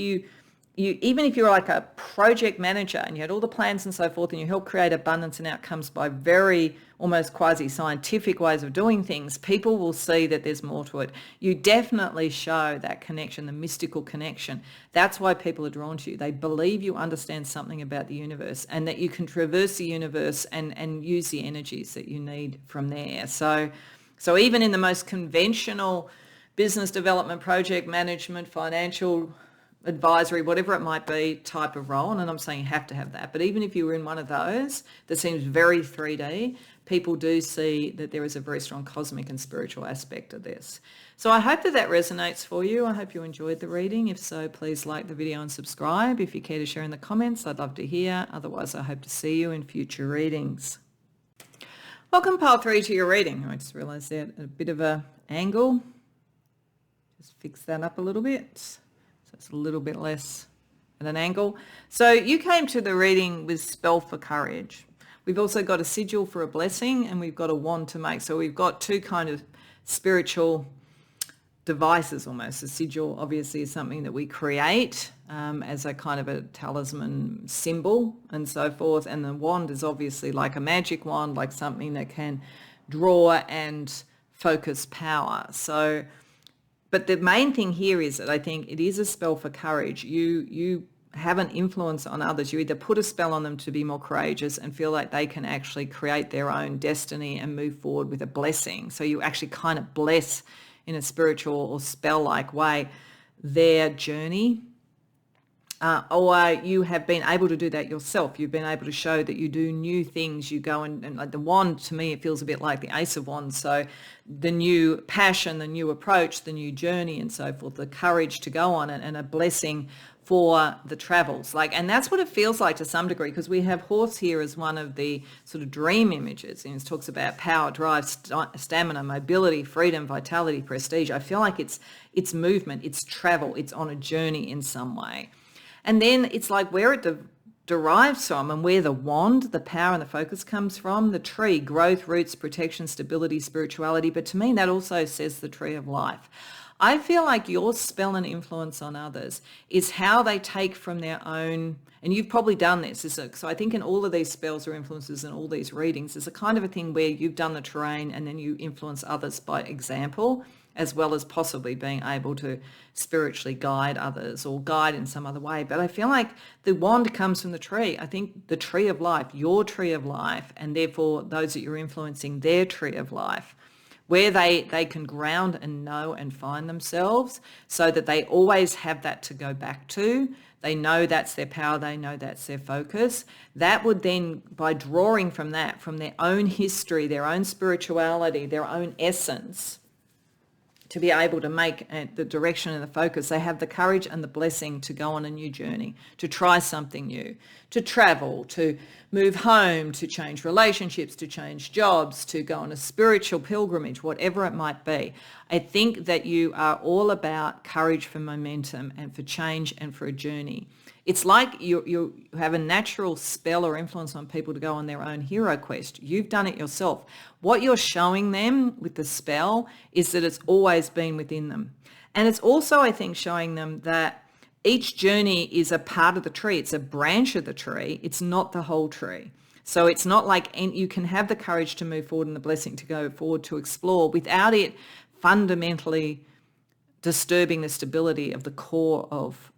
you're like a project manager and you had all the plans and so forth and you help create abundance and outcomes by very almost quasi-scientific ways of doing things, people will see that there's more to it. You definitely show that connection, the mystical connection. That's why people are drawn to you. They believe you understand something about the universe and that you can traverse the universe and use the energies that you need from there. So even in the most conventional business development, project management, financial advisory, whatever it might be, type of role. And I'm saying you have to have that. But even if you were in one of those that seems very 3D, people do see that there is a very strong cosmic and spiritual aspect of this. So I hope that that resonates for you. I hope you enjoyed the reading. If so, please like the video and subscribe. If you care to share in the comments, I'd love to hear. Otherwise, I hope to see you in future readings. Welcome, pile 3, to your reading. I just realised that a bit of an angle. Just fix that up a little bit. So it's a little bit less at an angle. So you came to the reading with spell for courage. We've also got a sigil for a blessing, and we've got a wand to make. So we've got two kind of spiritual devices almost. A sigil obviously is something that we create as a kind of a talisman symbol and so forth. And the wand is obviously like a magic wand, like something that can draw and focus power. So, but the main thing here is that I think it is a spell for courage. You have an influence on others. You either put a spell on them to be more courageous and feel like they can actually create their own destiny and move forward with a blessing. So you actually kind of bless in a spiritual or spell-like way their journey. Or you have been able to do that yourself. You've been able to show that you do new things. You go and like the wand, to me, it feels a bit like the Ace of Wands. So the new passion, the new approach, the new journey and so forth, the courage to go on it, and a blessing for the travels. And that's what it feels like to some degree, because we have horse here as one of the sort of dream images. And it talks about power, drive, stamina, mobility, freedom, vitality, prestige. I feel like it's movement, it's travel, it's on a journey in some way. And then it's like where it derives from and where the wand, the power and the focus comes from, the tree, growth, roots, protection, stability, spirituality. But to me, that also says the tree of life. I feel like your spell and influence on others is how they take from their own, and you've probably done this. So I think in all of these spells or influences and all these readings, there's a kind of a thing where you've done the terrain and then you influence others by example, as well as possibly being able to spiritually guide others or guide in some other way. But I feel like the wand comes from the tree. I think the tree of life, your tree of life, and therefore those that you're influencing, their tree of life, where they can ground and know and find themselves so that they always have that to go back to. They know that's their power. They know that's their focus. That would then, by drawing from that, from their own history, their own spirituality, their own essence, to be able to make the direction and the focus, they have the courage and the blessing to go on a new journey, to try something new, to travel, to move home, to change relationships, to change jobs, to go on a spiritual pilgrimage, whatever it might be. I think that you are all about courage for momentum and for change and for a journey. It's like you have a natural spell or influence on people to go on their own hero quest. You've done it yourself. What you're showing them with the spell is that it's always been within them. And it's also, I think, showing them that each journey is a part of the tree. It's a branch of the tree. It's not the whole tree. So it's not like, and you can have the courage to move forward and the blessing to go forward to explore without it fundamentally disturbing the stability of the core of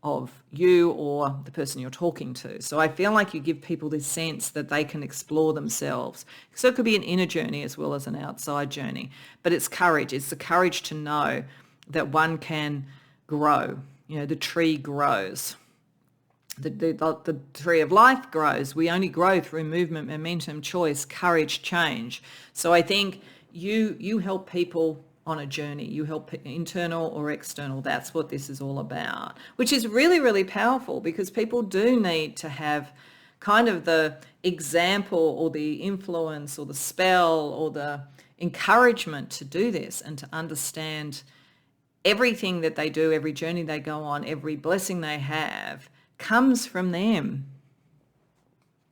you or the person you're talking to. So I feel like you give people this sense that they can explore themselves. So it could be an inner journey as well as an outside journey. But it's courage. It's the courage to know that one can grow. You know, the tree grows. The tree of life grows. We only grow through movement, momentum, choice, courage, change. So I think you help people on a journey. You help internal or external. That's what this is all about, which is really, really powerful, because people do need to have kind of the example or the influence or the spell or the encouragement to do this and to understand everything that they do, every journey they go on, every blessing they have comes from them.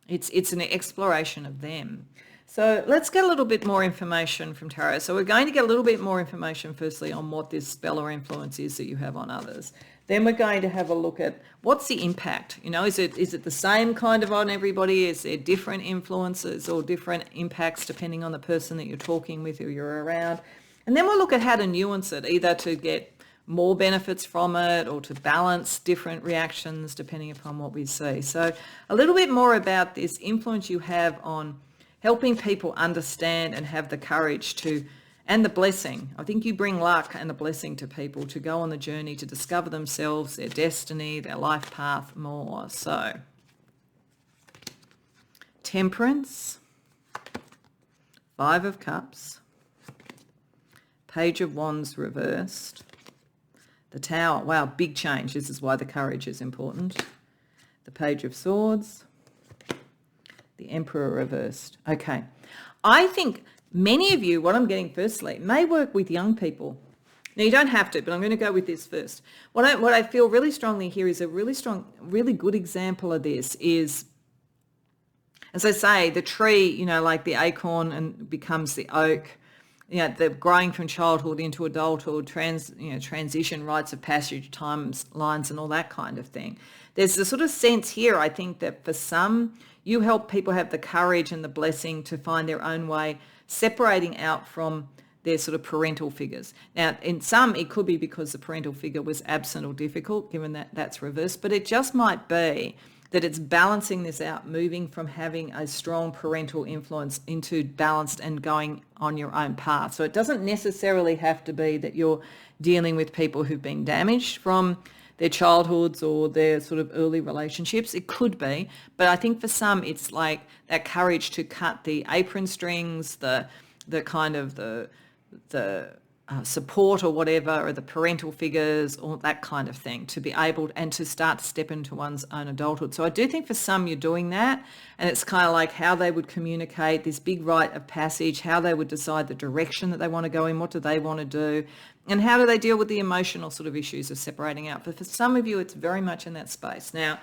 It's an exploration of them. So let's get a little bit more information from tarot. So we're going to get a little bit more information firstly on what this spell or influence is that you have on others. Then we're going to have a look at what's the impact. You know, is it the same kind of on everybody? Is there different influences or different impacts depending on the person that you're talking with or you're around? And then we'll look at how to nuance it, either to get more benefits from it or to balance different reactions depending upon what we see. So a little bit more about this influence you have on helping people understand and have the courage to and the blessing. I think you bring luck and the blessing to people to go on the journey to discover themselves, their destiny, their life path more. So, Temperance, Five of Cups, Page of Wands reversed, the Tower. Wow, big change. This is why the courage is important. The Page of Swords, the Emperor reversed. Okay. I think many of you, what I'm getting firstly, may work with young people. Now, you don't have to, but I'm going to go with this first. What I feel really strongly here is a really good example of this is, as I say, the tree, like the acorn and becomes the oak, the growing from childhood into adulthood, transition, rites of passage, timelines and all that kind of thing. There's a sort of sense here, I think, that for some, you help people have the courage and the blessing to find their own way, separating out from their sort of parental figures. Now, in some, it could be because the parental figure was absent or difficult, given that that's reversed, but it just might be that it's balancing this out, moving from having a strong parental influence into balanced and going on your own path. So it doesn't necessarily have to be that you're dealing with people who've been damaged from their childhoods or their sort of early relationships. It could be, but I think for some it's like that courage to cut the apron strings, the kind of the support or whatever, or the parental figures, or that kind of thing, to be able and to start to step into one's own adulthood. So I do think for some you're doing that, and it's kind of like how they would communicate this big rite of passage, how they would decide the direction that they want to go in, what do they want to do, and how do they deal with the emotional sort of issues of separating out. But for some of you, it's very much in that space. Now,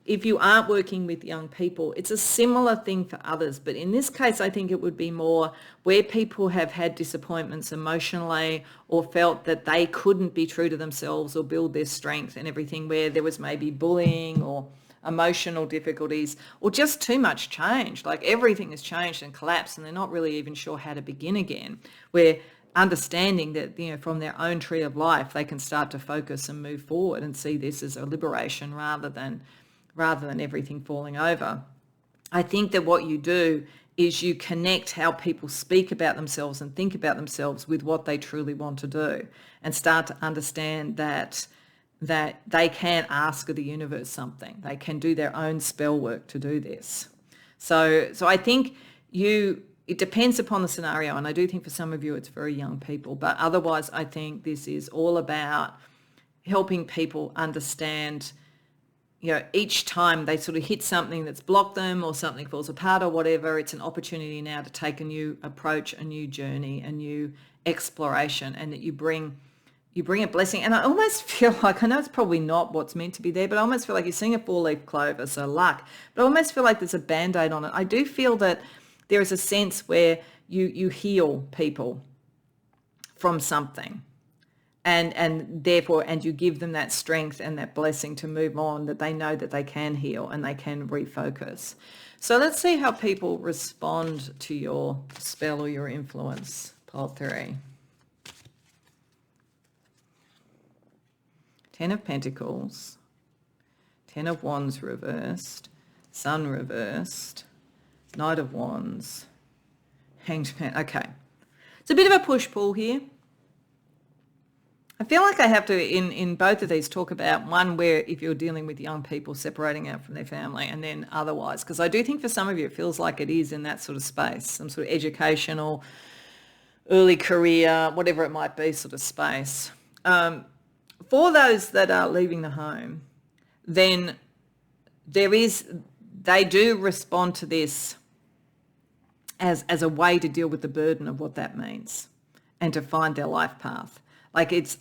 if you aren't working with young people, it's a similar thing for others. But in this case, I think it would be more where people have had disappointments emotionally or felt that they couldn't be true to themselves or build their strength and everything, where there was maybe bullying or emotional difficulties or just too much change. Like everything has changed and collapsed and they're not really even sure how to begin again, where understanding that, from their own tree of life, they can start to focus and move forward and see this as a liberation rather than everything falling over. I think that what you do is you connect how people speak about themselves and think about themselves with what they truly want to do, and start to understand that they can ask of the universe something. They can do their own spell work to do this. So I think it depends upon the scenario, and I do think for some of you it's very young people, but otherwise I think this is all about helping people understand, each time they sort of hit something that's blocked them or something falls apart or whatever, it's an opportunity now to take a new approach, a new journey, a new exploration, and that you bring a blessing. And I almost feel like, I know it's probably not what's meant to be there, but I almost feel like you're seeing a four-leaf clover, so luck, but I almost feel like there's a Band-Aid on it. I do feel that there is a sense where you heal people from something. And therefore, you give them that strength and that blessing to move on, that they know that they can heal and they can refocus. So let's see how people respond to your spell or your influence. Pile 3. 10 of Pentacles, 10 of Wands reversed, Sun reversed, Knight of Wands, Hanged Man. Okay. It's a bit of a push-pull here. I feel like I have to, in both of these, talk about one where if you're dealing with young people separating out from their family, and then otherwise, because I do think for some of you it feels like it is in that sort of space, some sort of educational, early career, whatever it might be sort of space. For those that are leaving the home, then they do respond to this as a way to deal with the burden of what that means and to find their life path. It's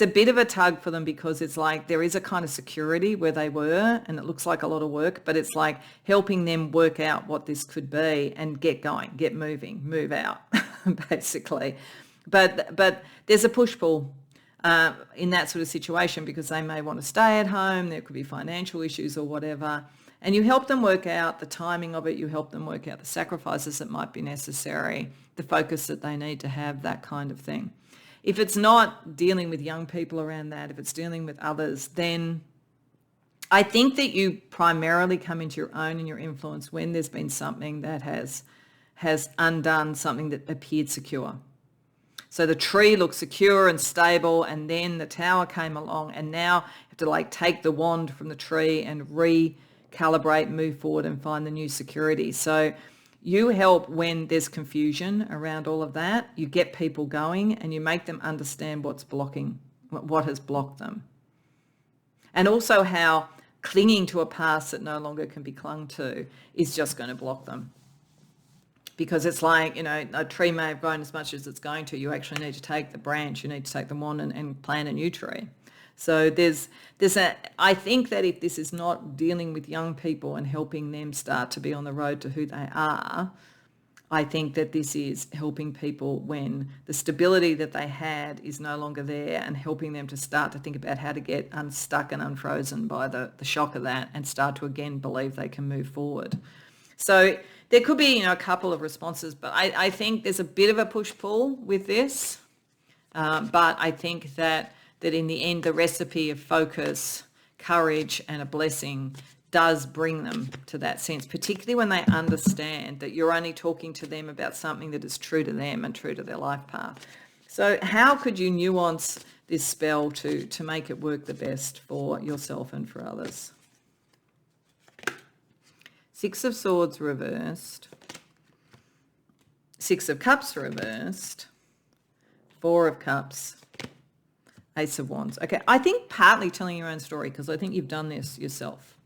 a bit of a tug for them, because it's like there is a kind of security where they were, and it looks like a lot of work, but it's like helping them work out what this could be and get going, get moving, move out, basically. But there's a push-pull in that sort of situation, because they may want to stay at home, there could be financial issues or whatever, and you help them work out the timing of it, you help them work out the sacrifices that might be necessary, the focus that they need to have, that kind of thing. If it's not dealing with young people around that, if it's dealing with others, then I think that you primarily come into your own and your influence when there's been something that has undone something that appeared secure. So the tree looked secure and stable, and then the tower came along, and now you have to like take the wand from the tree and recalibrate, move forward and find the new security. So you help when there's confusion around all of that. You get people going and you make them understand what's blocking, what has blocked them. And also how clinging to a past that no longer can be clung to is just going to block them. Because it's like, a tree may have grown as much as it's going to. You actually need to take the branch, you need to take the wand and plant a new tree. So I think that if this is not dealing with young people and helping them start to be on the road to who they are, I think that this is helping people when the stability that they had is no longer there, and helping them to start to think about how to get unstuck and unfrozen by the shock of that and start to again believe they can move forward. So there could be, a couple of responses, but I think there's a bit of a push-pull with this. But I think that in the end, the recipe of focus, courage, and a blessing does bring them to that sense, particularly when they understand that you're only talking to them about something that is true to them and true to their life path. So how could you nuance this spell to make it work the best for yourself and for others? Six of Swords reversed, Six of Cups reversed, Four of Cups, Ace of Wands. Okay, I think partly telling your own story, because I think you've done this yourself.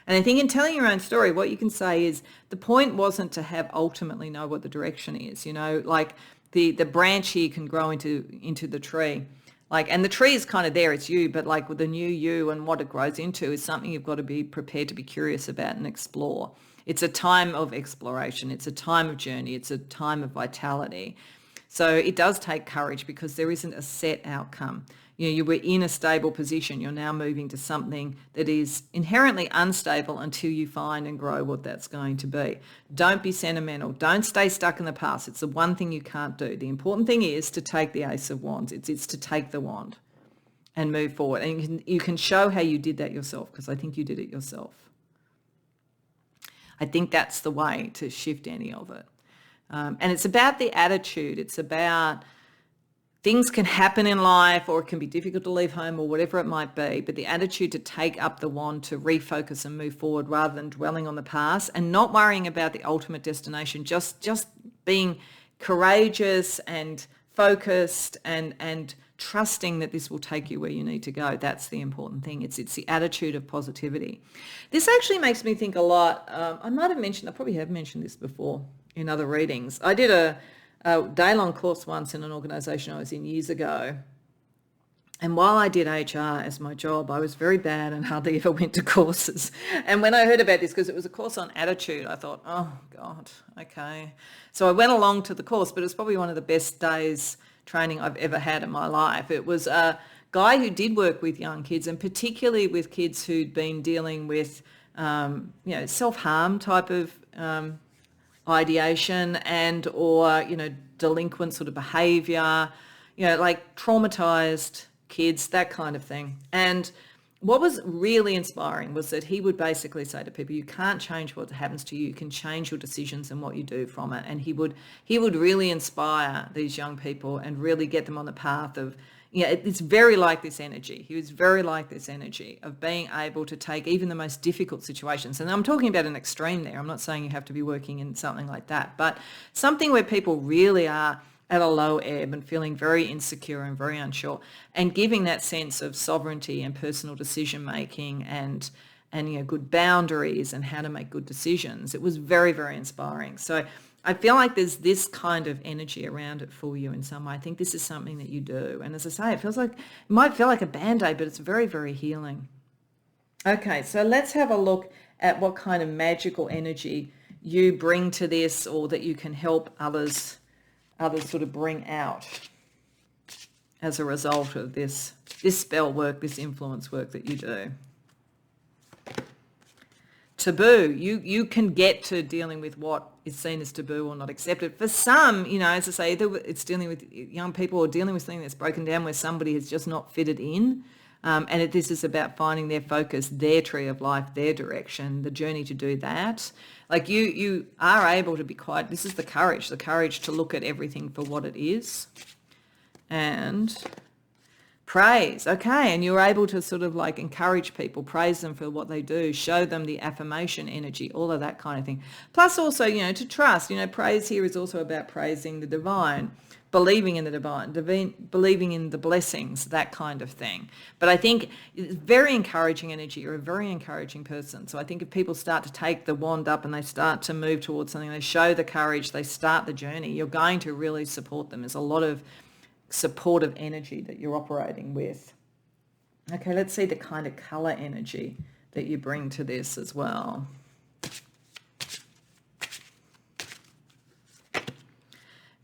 And I think in telling your own story, what you can say is the point wasn't to have ultimately know what the direction is, like the branch here can grow into the tree. And the tree is kind of there, it's you, but like with the new you and what it grows into is something you've got to be prepared to be curious about and explore. It's a time of exploration. It's a time of journey. It's a time of vitality. So it does take courage, because there isn't a set outcome. You were in a stable position. You're now moving to something that is inherently unstable until you find and grow what that's going to be. Don't be sentimental. Don't stay stuck in the past. It's the one thing you can't do. The important thing is to take the Ace of Wands. It's to take the wand and move forward. And you can show how you did that yourself, because I think you did it yourself. I think that's the way to shift any of it. And it's about the attitude. It's about things can happen in life, or it can be difficult to leave home, or whatever it might be, but the attitude to take up the wand, to refocus and move forward rather than dwelling on the past and not worrying about the ultimate destination, just being courageous and focused and trusting that this will take you where you need to go. That's the important thing. It's the attitude of positivity. This actually makes me think a lot. I probably have mentioned this before in other readings. I did a day-long course once in an organisation I was in years ago. And while I did HR as my job, I was very bad and hardly ever went to courses. And when I heard about this, because it was a course on attitude, I thought, oh, God, okay. So I went along to the course, but it was probably one of the best days training I've ever had in my life. It was a guy who did work with young kids, and particularly with kids who'd been dealing with, self-harm type of ideation or delinquent sort of behaviour, like traumatised kids, that kind of thing. And what was really inspiring was that he would basically say to people, you can't change what happens to you, you can change your decisions and what you do from it. And he would really inspire these young people and really get them on the path of, it's very like this energy. He was very like this energy of being able to take even the most difficult situations. And I'm talking about an extreme there. I'm not saying you have to be working in something like that, but something where people really are at a low ebb and feeling very insecure and very unsure, and giving that sense of sovereignty and personal decision making and good boundaries and how to make good decisions. It was very, very inspiring. So I feel like there's this kind of energy around it for you in some way. I think this is something that you do. And as I say, it might feel like a Band-Aid, but it's very, very healing. Okay, so let's have a look at what kind of magical energy you bring to this, or that you can help others sort of bring out as a result of this spell work, this influence work that you do. Taboo. You can get to dealing with what is seen as taboo or not accepted. For some, as I say, either it's dealing with young people or dealing with something that's broken down where somebody has just not fitted in. This is about finding their focus, their tree of life, their direction, the journey to do that. Like you are able to be quite, this is the courage to look at everything for what it is and praise. Okay, and you're able to sort of like encourage people, praise them for what they do, show them the affirmation energy, all of that kind of thing. Plus also, to trust. Praise here is also about praising the divine, believing in the divine, believing in the blessings, that kind of thing. But I think it's very encouraging energy. You're a very encouraging person. So I think if people start to take the wand up and they start to move towards something, they show the courage, they start the journey, you're going to really support them. There's a lot of supportive energy that you're operating with. Okay, let's see the kind of color energy that you bring to this as well.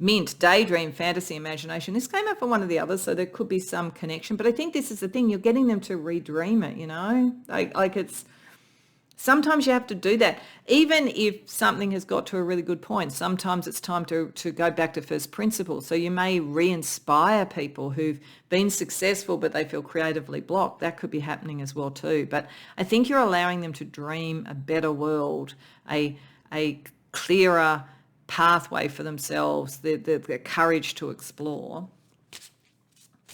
Mint, daydream, fantasy, imagination. This came up for one of the others, so there could be some connection. But I think this is the thing. You're getting them to redream it, Like it's... Sometimes you have to do that. Even if something has got to a really good point, sometimes it's time to go back to first principles. So you may re-inspire people who've been successful but they feel creatively blocked. That could be happening as well too. But I think you're allowing them to dream a better world, a clearer pathway for themselves, the courage to explore.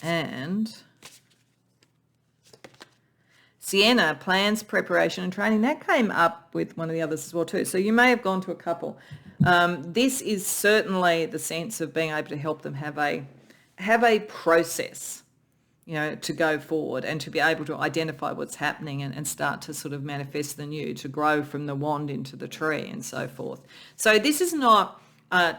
And Sienna, plans, preparation and training. That came up with one of the others as well too. So you may have gone to a couple. This is certainly the sense of being able to help them have a process, to go forward and to be able to identify what's happening and start to sort of manifest the new, to grow from the wand into the tree and so forth. So this is not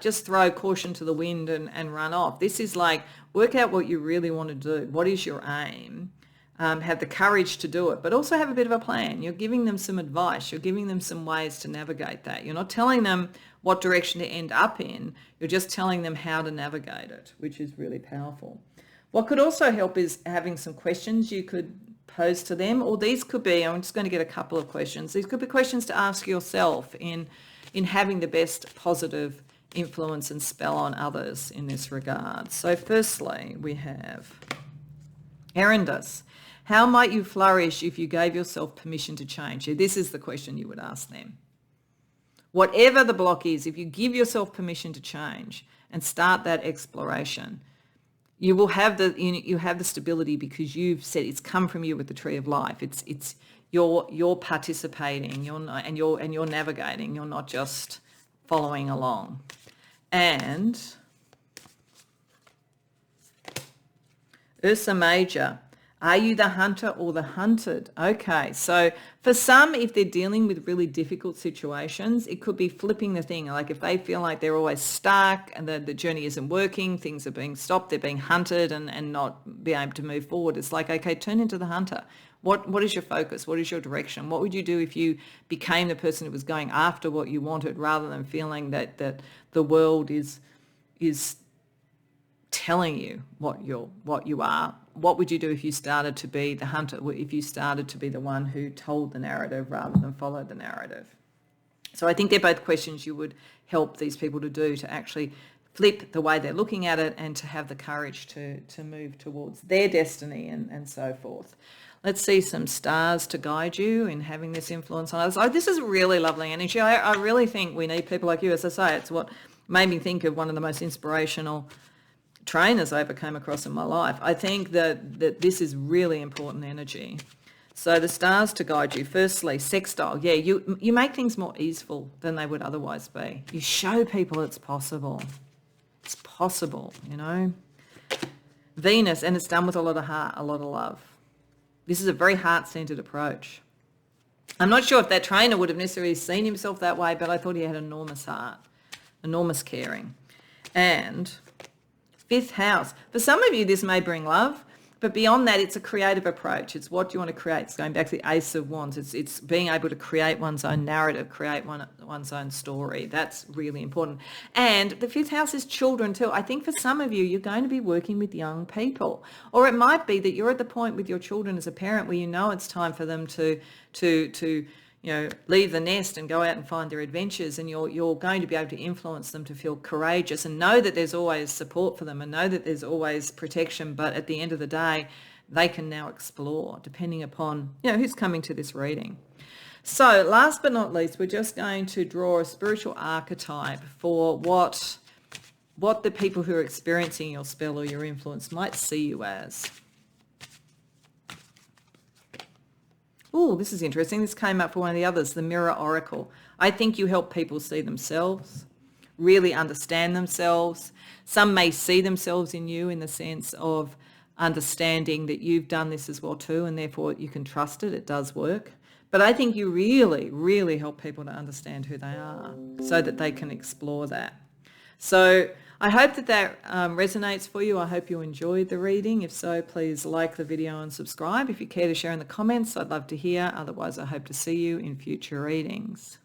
just throw caution to the wind and run off. This is like, work out what you really want to do. What is your aim? Have the courage to do it, but also have a bit of a plan. You're giving them some advice. You're giving them some ways to navigate that. You're not telling them what direction to end up in. You're just telling them how to navigate it, which is really powerful. What could also help is having some questions you could pose to them, or these could be, I'm just going to get a couple of questions. These could be questions to ask yourself in having the best positive influence and spell on others in this regard. So firstly, we have Erendus. How might you flourish if you gave yourself permission to change? This is the question you would ask them. Whatever the block is, if you give yourself permission to change and start that exploration, you will have the stability because you've said it's come from you with the tree of life. It's you're participating, you're navigating. You're not just following along. And Ursa Major. Are you the hunter or the hunted? Okay, so for some, if they're dealing with really difficult situations, it could be flipping the thing. Like if they feel like they're always stuck and the journey isn't working, things are being stopped, they're being hunted and not being able to move forward. It's like, okay, turn into the hunter. What is your focus? What is your direction? What would you do if you became the person who was going after what you wanted rather than feeling that the world is telling you what you are? What would you do if you started to be the hunter, if you started to be the one who told the narrative rather than follow the narrative? So I think they're both questions you would help these people to do, to actually flip the way they're looking at it and to have the courage to move towards their destiny and so forth. Let's see some stars to guide you in having this influence on others. Oh, this is really lovely energy. I really think we need people like you. As I say, it's what made me think of one of the most inspirational trainers I ever came across in my life. I think that this is really important energy. So the stars to guide you. Firstly, sextile. Yeah, you make things more easeful than they would otherwise be. You show people it's possible. It's possible, Venus, and it's done with a lot of heart, a lot of love. This is a very heart-centered approach. I'm not sure if that trainer would have necessarily seen himself that way, but I thought he had enormous heart, enormous caring. And fifth house. For some of you, this may bring love, but beyond that, it's a creative approach. It's what you want to create. It's going back to the Ace of Wands. It's being able to create one's own narrative, create one's own story. That's really important. And the fifth house is children too. I think for some of you, you're going to be working with young people, or it might be that you're at the point with your children as a parent where it's time for them to leave the nest and go out and find their adventures, and you're going to be able to influence them to feel courageous and know that there's always support for them and know that there's always protection, but at the end of the day, they can now explore depending upon, who's coming to this reading. So last but not least, we're just going to draw a spiritual archetype for what what the people who are experiencing your spell or your influence might see you as. Oh, this is interesting. This came up for one of the others, the Mirror Oracle. I think you help people see themselves, really understand themselves. Some may see themselves in you in the sense of understanding that you've done this as well too, and therefore you can trust it. It does work. But I think you really, really help people to understand who they are so that they can explore that. So I hope that resonates for you. I hope you enjoyed the reading. If so, please like the video and subscribe. If you care to share in the comments, I'd love to hear. Otherwise, I hope to see you in future readings.